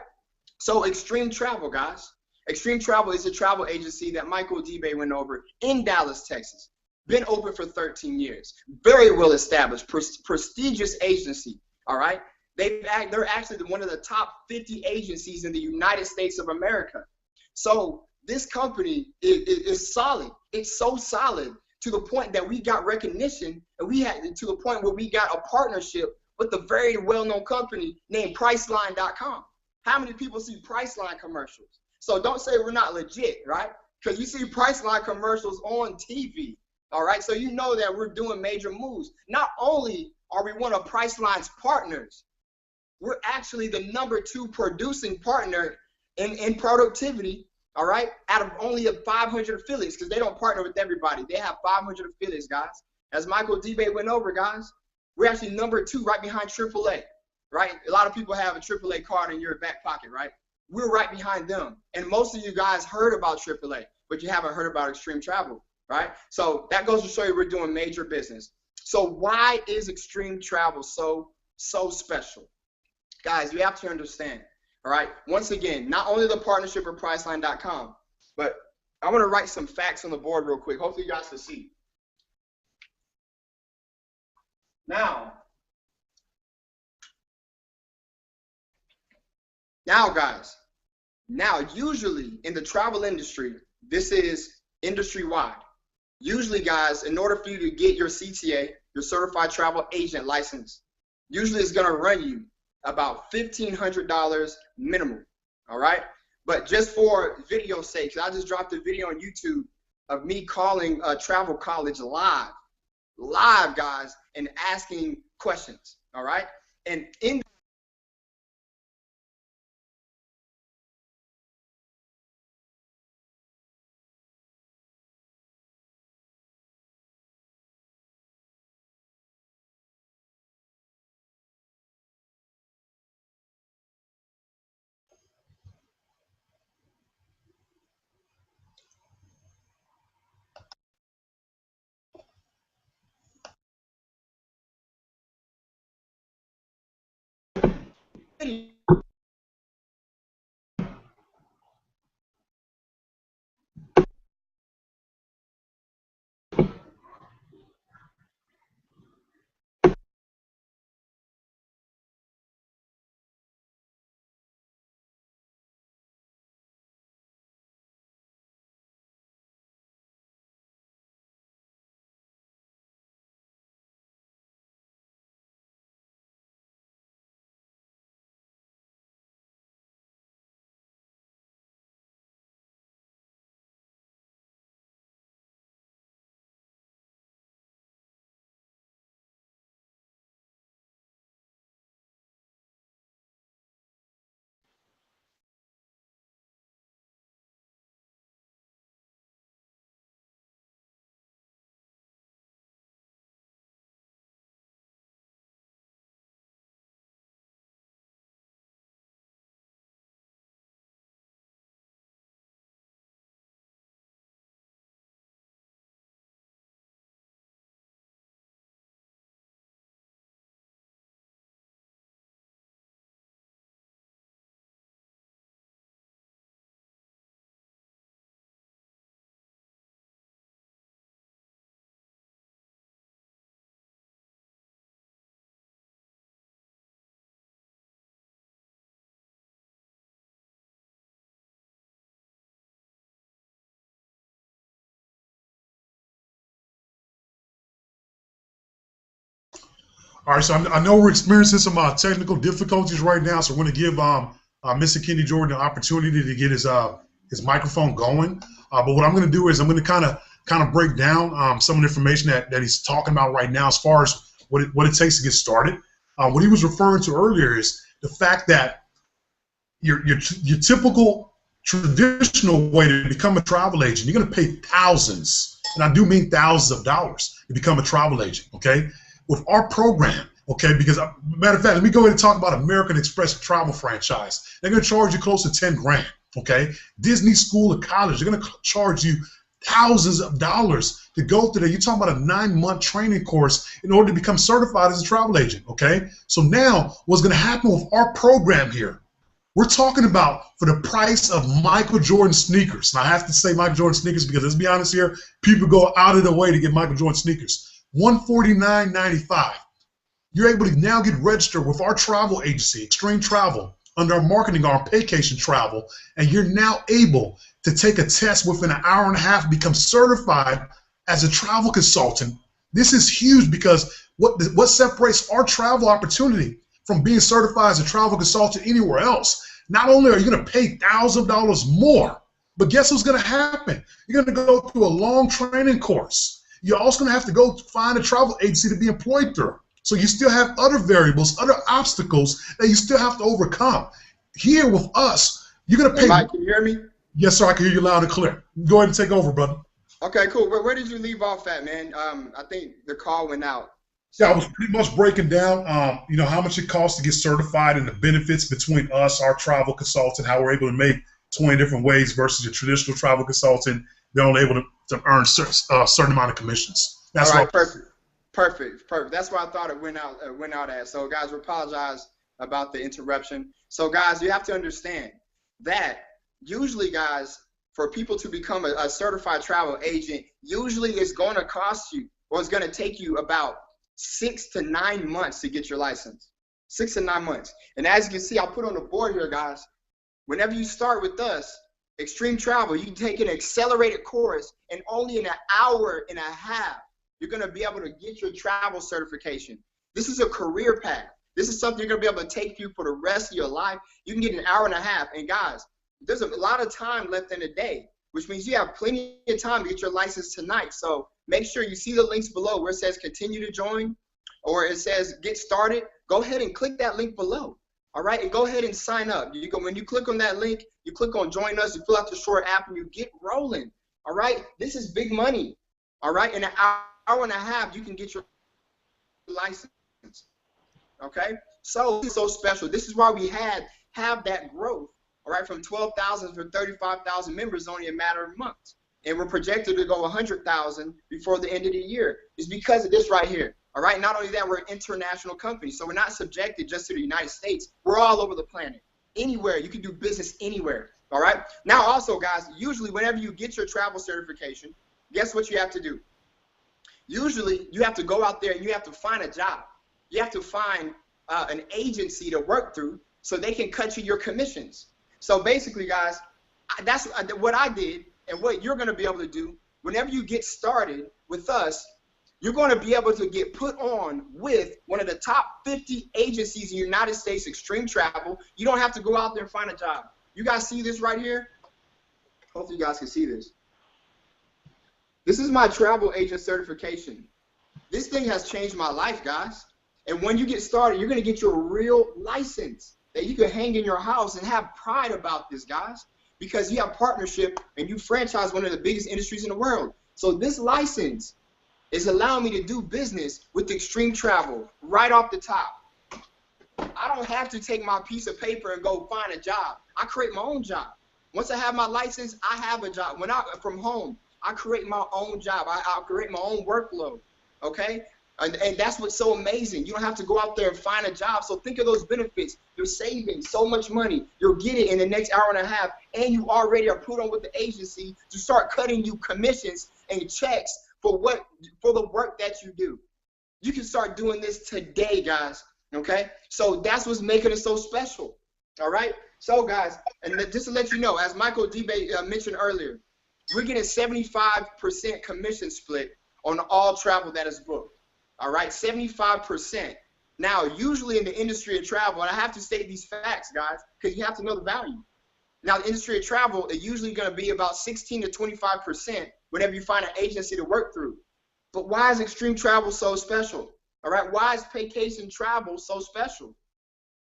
C: So Extreme Travel, guys. Extreme Travel is a travel agency that Michael Adibe went over in Dallas, Texas. Been open for 13 years. Very well established, prestigious agency. All right. They're actually one of the top 50 agencies in the United States of America. So this company is solid. It's so solid to the point that we got recognition, and we had to the point where we got a partnership with a very well-known company named Priceline.com. How many people see Priceline commercials? So don't say we're not legit, right? Because you see Priceline commercials on TV, all right? So you know that we're doing major moves. Not only are we one of Priceline's partners, we're actually the #2 producing partner in productivity, all right, out of only 500 affiliates, because they don't partner with everybody. They have 500 affiliates, guys. As Michael Adibe went over, guys, we're actually #2 right behind AAA, right? A lot of people have a AAA card in your back pocket, right? We're right behind them. And most of you guys heard about AAA, but you haven't heard about Extreme Travel, right? So that goes to show you we're doing major business. So why is Extreme Travel so special? Guys, you have to understand, all right? Once again, not only the partnership with Priceline.com, but I want to write some facts on the board real quick. Hopefully you guys can see. Now, guys, usually in the travel industry, this is industry-wide. Usually, guys, in order for you to get your CTA, your Certified Travel Agent license, usually it's going to run you about $1,500 minimum, all right? But just for video sake, I just dropped a video on YouTube of me calling a travel college live, guys, and asking questions, all right? And in
B: All right, so I know we're experiencing some technical difficulties right now, so we're going to give Mr. Kenny Jordan an opportunity to get his microphone going. But what I'm going to do is I'm going to kind of break down some of the information that he's talking about right now as far as what it takes to get started. What he was referring to earlier is the fact that your typical traditional way to become a travel agent, you're going to pay thousands, and I do mean thousands of dollars to become a travel agent, okay? With our program, okay, because matter of fact, let me go ahead and talk about American Express travel franchise. They're going to charge you close to 10 grand, okay? Disney School or college, they're going to charge you thousands of dollars to go through there. You're talking about a 9-month training course in order to become certified as a travel agent, okay? So now what's going to happen with our program here, we're talking about for the price of Michael Jordan sneakers. Now I have to say Michael Jordan sneakers because let's be honest here, people go out of their way to get Michael Jordan sneakers. $149.95. You're able to now get registered with our travel agency, Extreme Travel, under our marketing arm, Paycation Travel, and you're now able to take a test within an hour and a half, become certified as a travel consultant. This is huge because what separates our travel opportunity from being certified as a travel consultant anywhere else, not only are you going to pay thousands of dollars more, but guess what's going to happen? You're going to go through a long training course. You're also going to have to go find a travel agency to be employed through. So you still have other variables, other obstacles that you still have to overcome. Here with us, you're going to pay.
C: Mike, can you hear me?
B: Yes, sir. I can hear you loud and clear. Go ahead and take over, brother.
C: Okay, cool. Where did you leave off at, man? I think the call went out.
B: Yeah, I was pretty much breaking down, how much it costs to get certified and the benefits between us, our travel consultant, how we're able to make 20 different ways versus your traditional travel consultant. They're only able to earn a certain amount of commissions. That's
C: all right, perfect. That's why I thought it went out at. So, guys, we apologize about the interruption. So, guys, you have to understand that usually, guys, for people to become a certified travel agent, usually it's going to cost you, or it's going to take you about 6 to 9 months to get your license. 6 to 9 months. And as you can see, I'll put on the board here, guys. Whenever you start with us, Extreme Travel, you take an accelerated course, and only in an hour and a half, you're going to be able to get your travel certification. This is a career path. This is something you're going to be able to take you for the rest of your life. You can get an hour and a half. And guys, there's a lot of time left in the day, which means you have plenty of time to get your license tonight. So make sure you see the links below where it says continue to join or it says get started. Go ahead and click that link below. All right, and go ahead and sign up. When you click on that link, you click on join us, you fill out the short app, and you get rolling. All right, this is big money. All right, in an hour and a half, you can get your license. Okay, so it's so special. This is why we have that growth. All right, from 12,000 to 35,000 members only a matter of months, and we're projected to go 100,000 before the end of the year. It's because of this right here. All right, not only that, we're an international company, so we're not subjected just to the United States. We're all over the planet. Anywhere, you can do business anywhere. All right, now also, guys, usually whenever you get your travel certification, guess what you have to do? Usually, you have to go out there and you have to find a job. You have to find an agency to work through so they can cut you your commissions. So basically, guys, that's what I did and what you're going to be able to do. Whenever you get started with us, you're going to be able to get put on with one of the top 50 agencies in the United States, Extreme Travel. You don't have to go out there and find a job. You guys see this right here? Hopefully you guys can see this. This is my travel agent certification. This thing has changed my life, guys. And when you get started, you're going to get your real license that you can hang in your house and have pride about this, guys, because you have partnership and you franchise one of the biggest industries in the world. So this license is allowing me to do business with Extreme Travel right off the top. I don't have to take my piece of paper and go find a job. I create my own job. Once I have my license, I have a job. When I'm from home, I create my own job. I create my own workload, okay? And that's what's so amazing. You don't have to go out there and find a job. So think of those benefits. You're saving so much money. You'll get it in the next hour and a half, and you already are put on with the agency to start cutting you commissions and checks for the work that you do. You can start doing this today, guys, okay? So that's what's making it so special, all right? So, guys, and just to let you know, as Michael D-Bay mentioned earlier, we're getting 75% commission split on all travel that is booked. All right, 75%. Now, usually in the industry of travel, and I have to state these facts, guys, because you have to know the value. Now, the industry of travel is usually going to be about 16 to 25% whenever you find an agency to work through. But why is Extreme Travel so special? All right, why is Paycation Travel so special?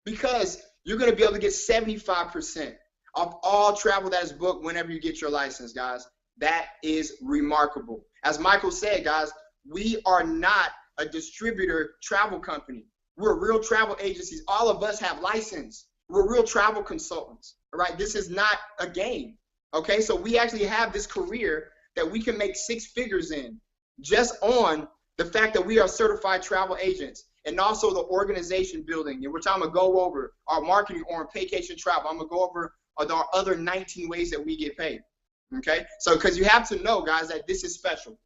C: Because you're going to be able to get 75% of all travel that is booked whenever you get your license, guys. That is remarkable. As Michael said, guys, we are not a distributor travel company. We're real travel agencies. All of us have license. We're real travel consultants, all right? This is not a game, okay? So we actually have this career that we can make 6 figures in just on the fact that we are certified travel agents, and also the organization building, in which I'm going to go over our marketing on vacation travel. I'm going to go over our other 19 ways that we get paid, okay? So because you have to know, guys, that this is special,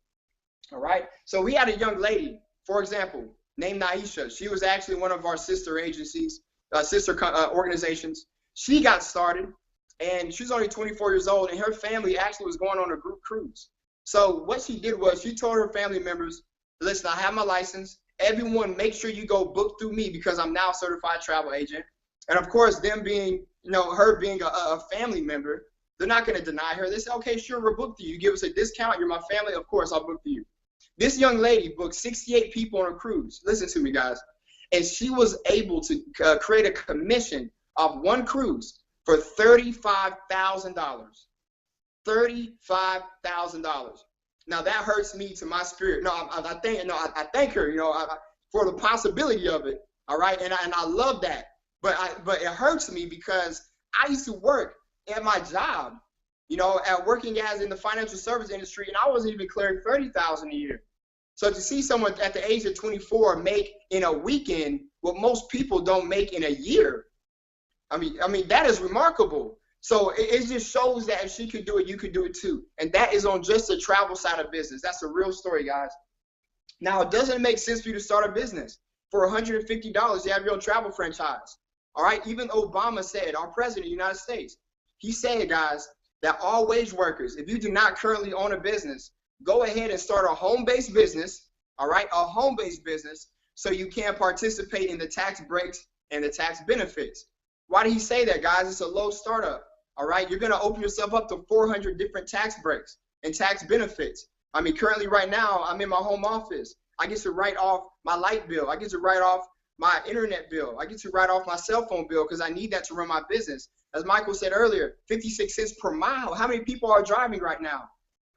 C: all right? So we had a young lady, for example, named Naisha. She was actually one of our sister agencies, organizations. She got started, and she's only 24 years old, and her family actually was going on a group cruise. So what she did was she told her family members, listen, I have my license. Everyone, make sure you go book through me because I'm now a certified travel agent. And of course, them being, her being a family member, they're not going to deny her. They say, okay, sure, we'll book through you. Give us a discount. You're my family. Of course, I'll book through you. This young lady booked 68 people on a cruise. Listen to me, guys. And she was able to create a commission of one cruise for $35,000. $35,000. Now that hurts me to my spirit. I thank her, for the possibility of it. All right, and I love that. But it hurts me because I used to work at my job, at working as in the financial service industry, and I wasn't even clearing $30,000 a year. So to see someone at the age of 24 make in a weekend what most people don't make in a year, I mean that is remarkable. So it just shows that if she could do it, you could do it too. And that is on just the travel side of business. That's a real story, guys. Now, it doesn't make sense for you to start a business. For $150, you have your own travel franchise. All right? Even Obama said, our president of the United States, he said, guys, that all wage workers, if you do not currently own a business, go ahead and start a home-based business, all right? A home-based business so you can participate in the tax breaks and the tax benefits. Why did he say that, guys? It's a low startup. All right, you're going to open yourself up to 400 different tax breaks and tax benefits. I mean, currently right now, I'm in my home office. I get to write off my light bill. I get to write off my internet bill. I get to write off my cell phone bill because I need that to run my business. As Michael said earlier, 56 cents per mile. How many people are driving right now?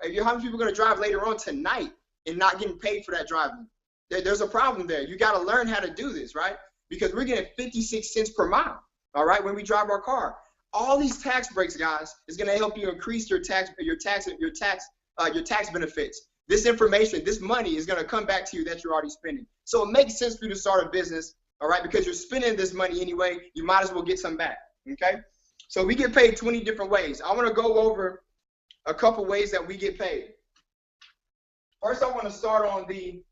C: How many people are going to drive later on tonight and not getting paid for that driving? There's a problem there. You got to learn how to do this, right? Because we're getting 56 cents per mile, all right, when we drive our car. All these tax breaks, guys, is going to help you increase your tax benefits. This information, this money is going to come back to you that you're already spending. So it makes sense for you to start a business, all right, because you're spending this money anyway. You might as well get some back, okay? So we get paid 20 different ways. I want to go over a couple ways that we get paid. First, I want to start on the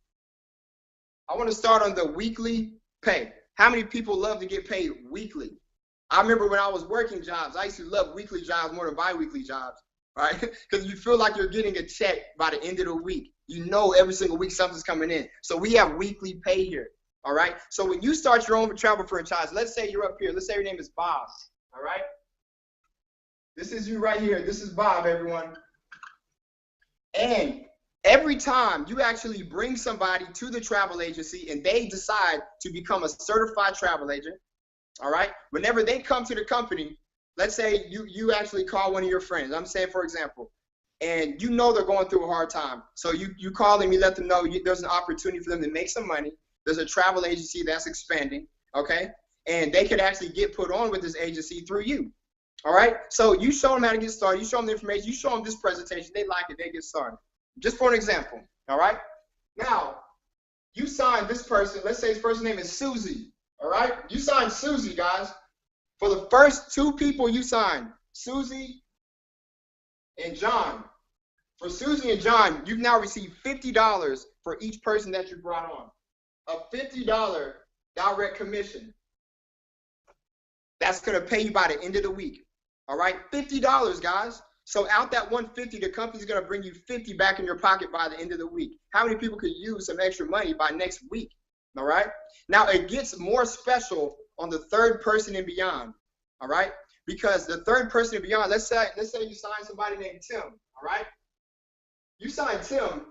C: weekly pay. How many people love to get paid weekly? I remember when I was working jobs, I used to love weekly jobs more than bi-weekly jobs, right? Because you feel like you're getting a check by the end of the week. You know every single week something's coming in. So we have weekly pay here, all right? So when you start your own travel franchise, let's say you're up here. Let's say your name is Bob, all right? This is you right here. This is Bob, everyone. And every time you actually bring somebody to the travel agency and they decide to become a certified travel agent, all right, whenever they come to the company, let's say you actually call one of your friends. I'm saying, for example, and you know they're going through a hard time. So you call them, you let them know there's an opportunity for them to make some money. There's a travel agency that's expanding, okay? And they could actually get put on with this agency through you, all right? So you show them how to get started. You show them the information. You show them this presentation. They like it. They get started. Just for an example, all right? Now, you sign this person. Let's say his first name is Susie. All right, you signed Susie, guys. For the first 2 people you signed, Susie and John. For Susie and John, you've now received $50 for each person that you brought on. A $50 direct commission. That's going to pay you by the end of the week. All right, $50, guys. So out that $150, the company's going to bring you $50 back in your pocket by the end of the week. How many people could use some extra money by next week? All right. Now it gets more special on the third person and beyond. All right. Because the third person and beyond, let's say you sign somebody named Tim. All right. You sign Tim.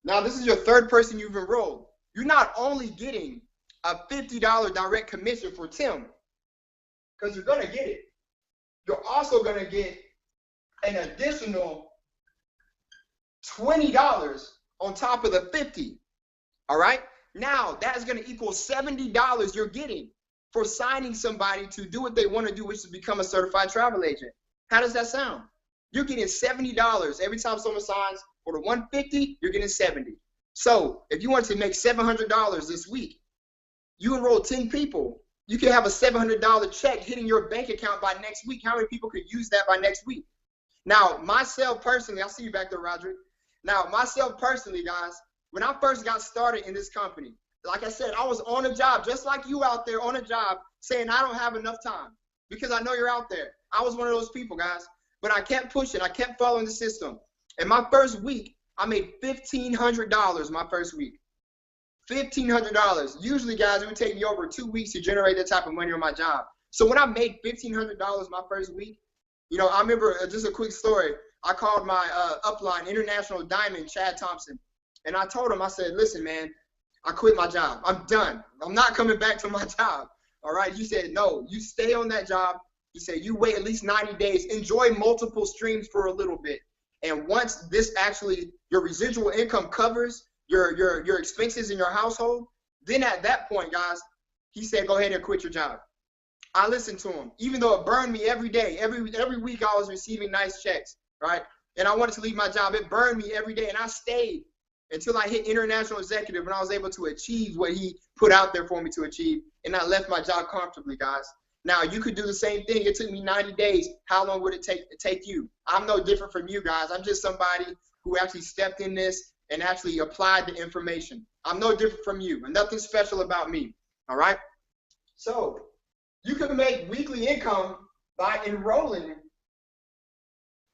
C: Now this is your third person you've enrolled. You're not only getting a $50 direct commission for Tim, because you're going to get it. You're also going to get an additional $20 on top of the $50. All right. Now that is going to equal $70 you're getting for signing somebody to do what they want to do, which is become a certified travel agent. How does that sound? You're getting $70 every time someone signs. For the $150, you're getting $70. So if you want to make $700 this week, you enroll 10 people, you can have a $700 check hitting your bank account by next week. How many people could use that by next week? Now, myself personally, I see you back there, Roderick. Now, myself personally, guys, when I first got started in this company, like I said, I was on a job, just like you out there on a job, saying I don't have enough time because I know you're out there. I was one of those people, guys, but I kept pushing. I kept following the system. And my first week, I made $1,500 my first week. $1,500. Usually, guys, it would take me over 2 weeks to generate that type of money on my job. So when I made $1,500 my first week, you know, I remember just a quick story. I called my upline, International Diamond, Chad Thompson, and I told him, I said, listen, man, I quit my job. I'm done. I'm not coming back to my job. All right. He said, no, you stay on that job. He said, you wait at least 90 days. Enjoy multiple streams for a little bit. And once this actually, your residual income covers your expenses in your household, then at that point, guys, he said, go ahead and quit your job. I listened to him, even though it burned me every day. Every week I was receiving nice checks, right? And I wanted to leave my job. It burned me every day, and I stayed until I hit international executive, and I was able to achieve what he put out there for me to achieve, and I left my job comfortably, guys. Now, you could do the same thing. It took me 90 days. How long would it take you? I'm no different from you guys. I'm just somebody who actually stepped in this and actually applied the information. I'm no different from you, and nothing special about me, all right? So you can make weekly income by enrolling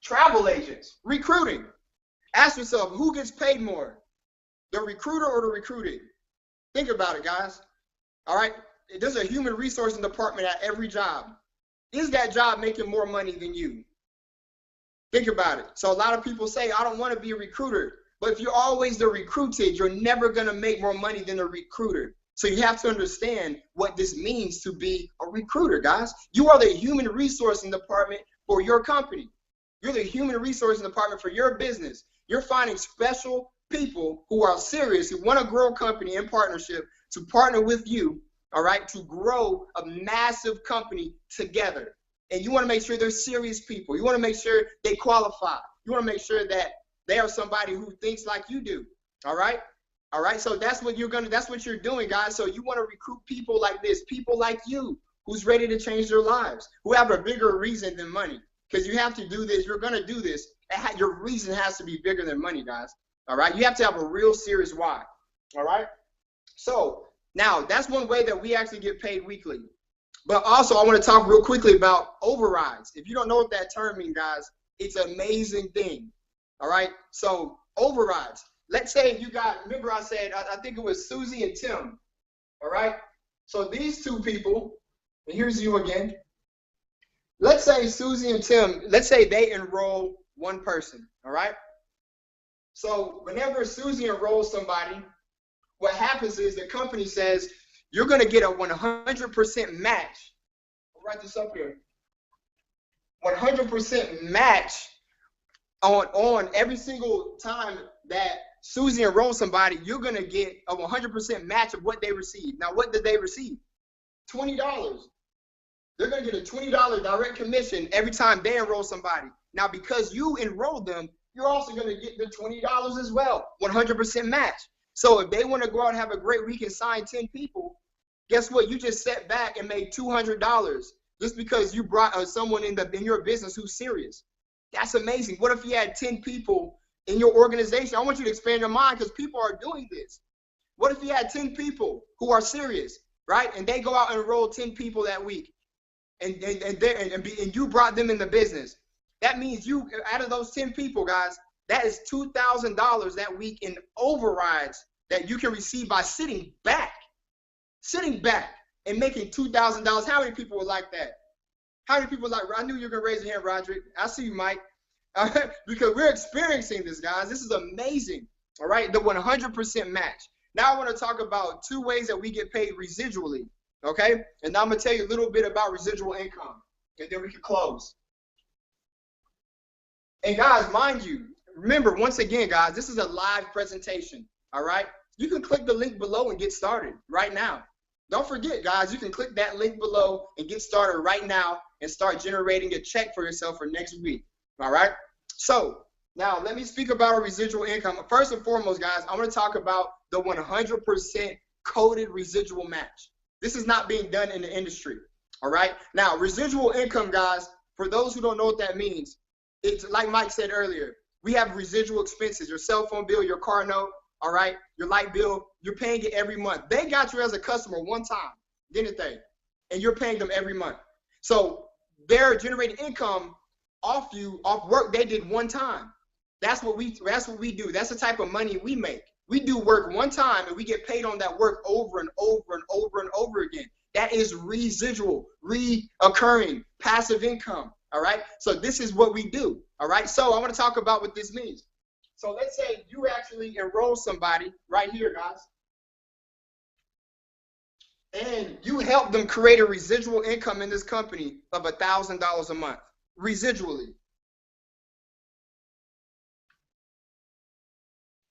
C: travel agents, recruiting. Ask yourself, who gets paid more, the recruiter or the recruited? Think about it, guys. All right? There's a human resource department at every job. Is that job making more money than you? Think about it. So a lot of people say, I don't want to be a recruiter. But if you're always the recruited, you're never going to make more money than a recruiter. So you have to understand what this means to be a recruiter, guys. You are the human resource department for your company. You're the human resource department for your business. You're finding special people who are serious, who want to grow a company in partnership, to partner with you, all right, to grow a massive company together. And you want to make sure they're serious people. You want to make sure they qualify. You want to make sure that they are somebody who thinks like you do. All right? All right. So that's what you're doing, guys. So you want to recruit people like this, people like you, who's ready to change their lives, who have a bigger reason than money. Because you have to do this. You're going to do this. Your reason has to be bigger than money, guys. All right. You have to have a real serious why. All right. So now that's one way that we actually get paid weekly. But also I want to talk real quickly about overrides. If you don't know what that term means, guys, it's an amazing thing. All right. So overrides. Let's say you got, remember I said, I think it was Susie and Tim. All right. So these two people, and here's you again. Let's say Susie and Tim, let's say they enroll one person. All right. So whenever Susie enrolls somebody, what happens is the company says, you're going to get a 100% match. I'll write this up here. 100% match on every single time that Susie enrolls somebody, you're going to get a 100% match of what they receive. Now, what did they receive? $20. They're going to get a $20 direct commission every time they enroll somebody. Now, because you enrolled them, you're also going to get the $20 as well, 100% match. So if they want to go out and have a great week and sign 10 people, guess what? You just sat back and made $200 just because you brought someone in your business who's serious. That's amazing. What if you had 10 people in your organization? I want you to expand your mind because people are doing this. What if you had 10 people who are serious, right? And they go out and enroll 10 people that week, and you brought them in the business. That means you, out of those 10 people, guys, that is $2,000 that week in overrides that you can receive by sitting back and making $2,000. How many people would like that? How many people like? I knew you were gonna raise your hand, Roderick. I see you, Mike. Because we're experiencing this, guys. This is amazing. All right, the 100% match. Now I want to talk about 2 ways that we get paid residually. Okay, and now I'm gonna tell you a little bit about residual income, and then we can close. And guys, mind you, remember, once again, guys, this is a live presentation, all right? You can click the link below and get started right now. Don't forget, guys, you can click that link below and get started right now and start generating a check for yourself for next week. All right? So now let me speak about our residual income. First and foremost, guys, I want to talk about the 100% coded residual match. This is not being done in the industry. All right? Now, residual income, guys, for those who don't know what that means, it's like Mike said earlier, we have residual expenses, your cell phone bill, your car note, all right, your light bill, you're paying it every month. They got you as a customer one time, didn't they? And you're paying them every month. So they're generating income off you, off work they did one time. That's what we do. That's the type of money we make. We do work one time and we get paid on that work over and over and over and over again. That is residual, reoccurring, passive income. All right. So this is what we do. All right. So I want to talk about what this means. So let's say you actually enroll somebody right here, guys, and you help them create a residual income in this company of $1,000 a month, residually.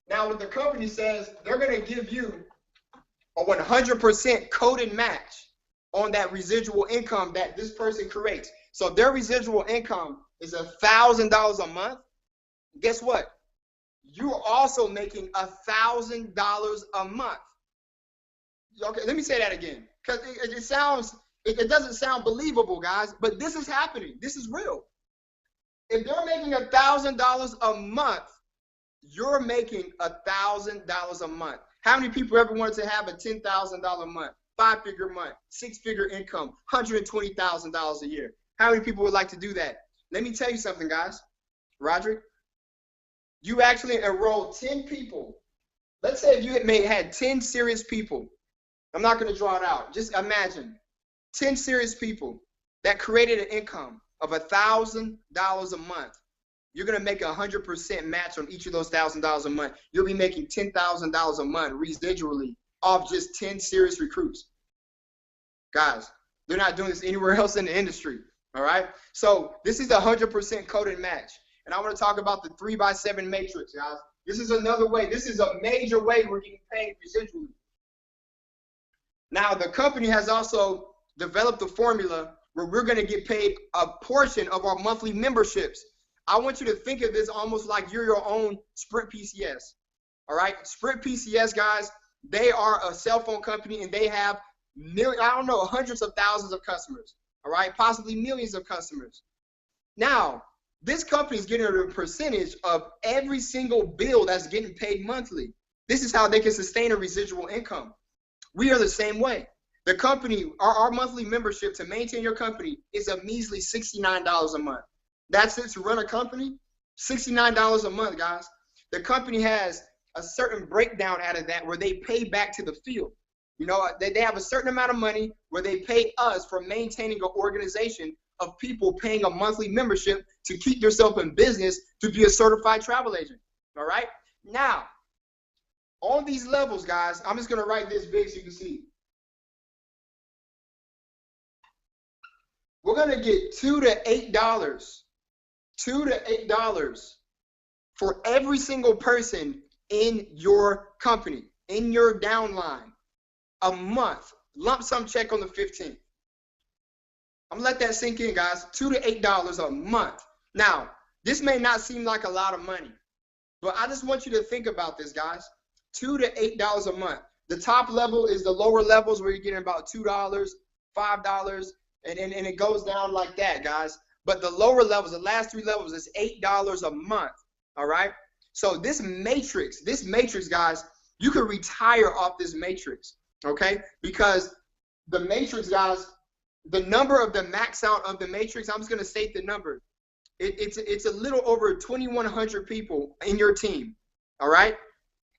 C: Now, what the company says, they're going to give you a 100% coded match on that residual income that this person creates. So if their residual income is $1,000 a month, guess what? You're also making $1,000 a month. Okay, let me say that again, because it doesn't sound believable, guys, but this is happening. This is real. If they're making $1,000 a month, you're making $1,000 a month. How many people ever wanted to have a $10,000 a month, 5-figure month, 6-figure income, $120,000 a year? How many people would like to do that? Let me tell you something, guys. Roderick, you actually enrolled 10 people. Let's say if you had 10 serious people. I'm not going to draw it out. Just imagine 10 serious people that created an income of $1,000 a month. You're going to make 100% match on each of those $1,000 a month. You'll be making $10,000 a month residually off just 10 serious recruits. Guys, they're not doing this anywhere else in the industry. All right? So this is a 100% coded match. And I want to talk about the 3x7 matrix, guys. This is another way. This is a major way we're getting paid residually. Now, the company has also developed a formula where we're going to get paid a portion of our monthly memberships. I want you to think of this almost like you're your own Sprint PCS. All right? Sprint PCS, guys, they are a cell phone company, and they have hundreds of thousands of customers. All right? Possibly millions of customers. Now, this company is getting a percentage of every single bill that's getting paid monthly. This is how they can sustain a residual income. We are the same way. The company, our monthly membership to maintain your company is a measly $69 a month. That's it to run a company, $69 a month, guys. The company has a certain breakdown out of that where they pay back to the field. You know, they have a certain amount of money where they pay us for maintaining an organization of people paying a monthly membership to keep yourself in business to be a certified travel agent. All right? Now, on these levels, guys, I'm just going to write this big so you can see. We're going to get $2 to $8 for every single person in your company, in your downline, a month. Lump sum check on the 15th. I'm going to let that sink in, guys. $2 to $8 a month. Now, this may not seem like a lot of money, but I just want you to think about this, guys. $2 to $8 a month. The top level is the lower levels where you're getting about $2, $5, and it goes down like that, guys. But the lower levels, the last 3 levels, is $8 a month, all right? So this matrix, guys, you can retire off this matrix, okay? Because the matrix, guys, the number of the max out of the matrix, I'm just going to state the number. It's a little over 2,100 people in your team, all right?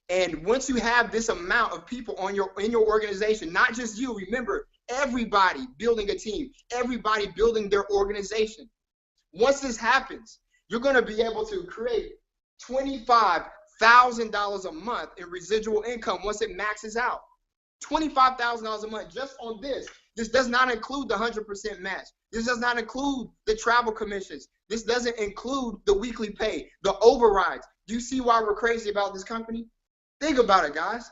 C: And once you have this amount of people in your organization, not just you, remember, everybody building a team, everybody building their organization. Once this happens, you're going to be able to create $25,000 a month in residual income once it maxes out. $25,000 a month just on this. This does not include the 100% match. This does not include the travel commissions. This doesn't include the weekly pay, the overrides. Do you see why we're crazy about this company? Think about it, guys.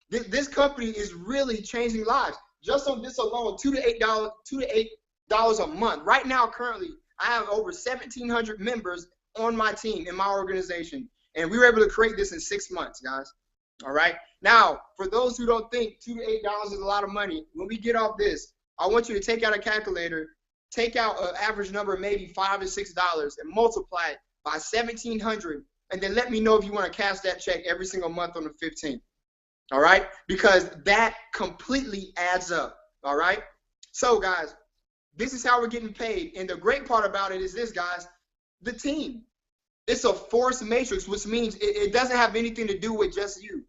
C: This company is really changing lives. just on this alone, $2 to $8 a month. Right now, currently, I have over 1,700 members on my team in my organization, and we were able to create this in 6 months, guys. All right. Now, for those who don't think $2 to $8 is a lot of money, when we get off this, I want you to take out a calculator, take out an average number, maybe $5 to $6, and multiply it by 1,700, and then let me know if you want to cash that check every single month on the 15th. All right, because that completely adds up. All right. So, guys, this is how we're getting paid, and the great part about it is this, guys: the team. It's a force matrix, which means it doesn't have anything to do with just you.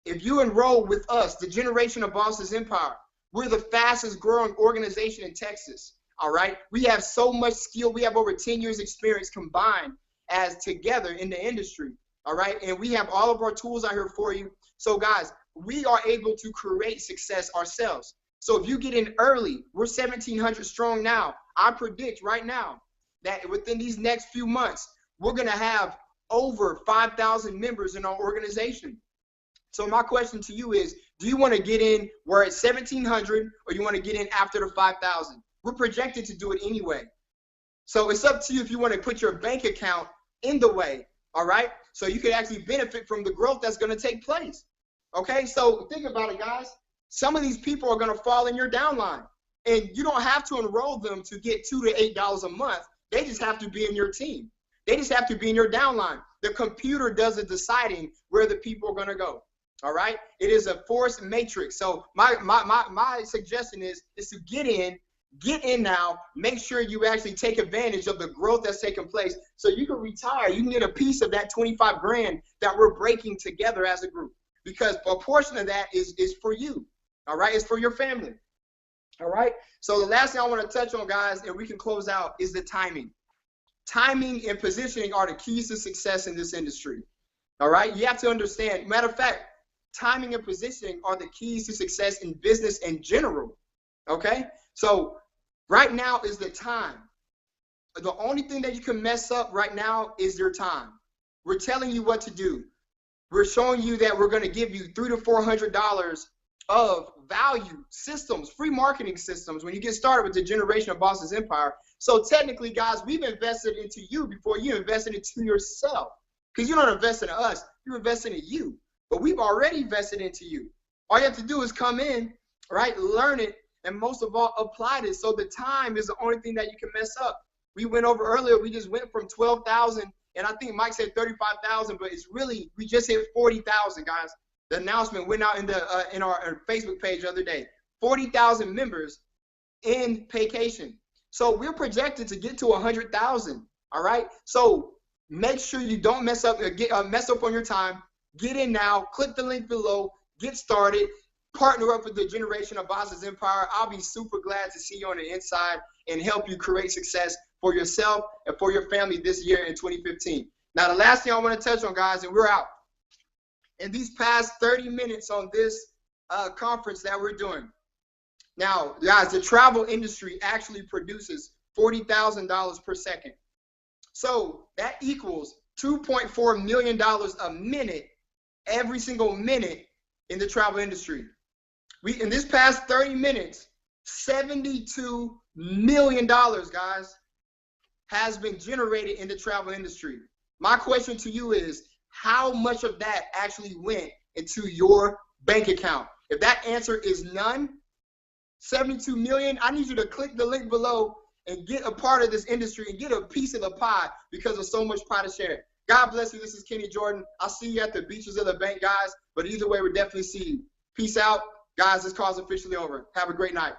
C: If you enroll with us, the Generation of Bosses Empire, we're the fastest growing organization in Texas. All right. We have so much skill. We have over 10 years experience combined as together in the industry. All right. And we have all of our tools out here for you. So, guys, we are able to create success ourselves. So if you get in early, we're 1,700 strong now. I predict right now that within these next few months, we're going to have over 5,000 members in our organization. So my question to you is, do you want to get in where it's 1,700, or you want to get in after the 5,000? We're projected to do it anyway. So it's up to you if you want to put your bank account in the way, all right? So you can actually benefit from the growth that's going to take place, okay? So think about it, guys. Some of these people are going to fall in your downline, and you don't have to enroll them to get $2 to $8 a month. They just have to be in your team. They just have to be in your downline. The computer does the deciding where the people are going to go. All right. It is a force matrix. So my suggestion is to get in now. Make sure you actually take advantage of the growth that's taking place, so you can retire. You can get a piece of that 25 grand that we're breaking together as a group, because a portion of that is for you. All right. It's for your family. All right. So the last thing I want to touch on, guys, and we can close out, is the timing. Timing and positioning are the keys to success in this industry. All right. You have to understand. Matter of fact, timing and positioning are the keys to success in business in general. Okay. So right now is the time. The only thing that you can mess up right now is your time. We're telling you what to do. We're showing you that we're going to give you $300 to $400 of value systems, free marketing systems, when you get started with the Generation of Bosses Empire. So technically, guys, we've invested into you before you invested into yourself, because you don't invest in us, you're investing in you. But we've already invested into you. All you have to do is come in, right, learn it, and most of all, apply this. So the time is the only thing that you can mess up. We went over earlier, we just went from 12,000, and I think Mike said 35,000, but it's really, we just hit 40,000, guys. The announcement went out in our Facebook page the other day. 40,000 members in Paycation. So we're projected to get to 100,000. All right. So make sure you don't mess up on your time. Get in now. Click the link below. Get started. Partner up with the Generation of Bosses Empire. I'll be super glad to see you on the inside and help you create success for yourself and for your family this year in 2015. Now, the last thing I want to touch on, guys, and we're out. In these past 30 minutes on this conference that we're doing. Now, guys, the travel industry actually produces $40,000 per second. So that equals $2.4 million a minute, every single minute in the travel industry. In this past 30 minutes, $72 million, guys, has been generated in the travel industry. My question to you is, how much of that actually went into your bank account? If that answer is none, 72 million, I need you to click the link below and get a part of this industry and get a piece of the pie, because there's so much pie to share. God bless you. This is Kenny Jordan. I'll see you at the beaches of the bank, guys. But either way, we'll definitely see you. Peace out. Guys, this call is officially over. Have a great night.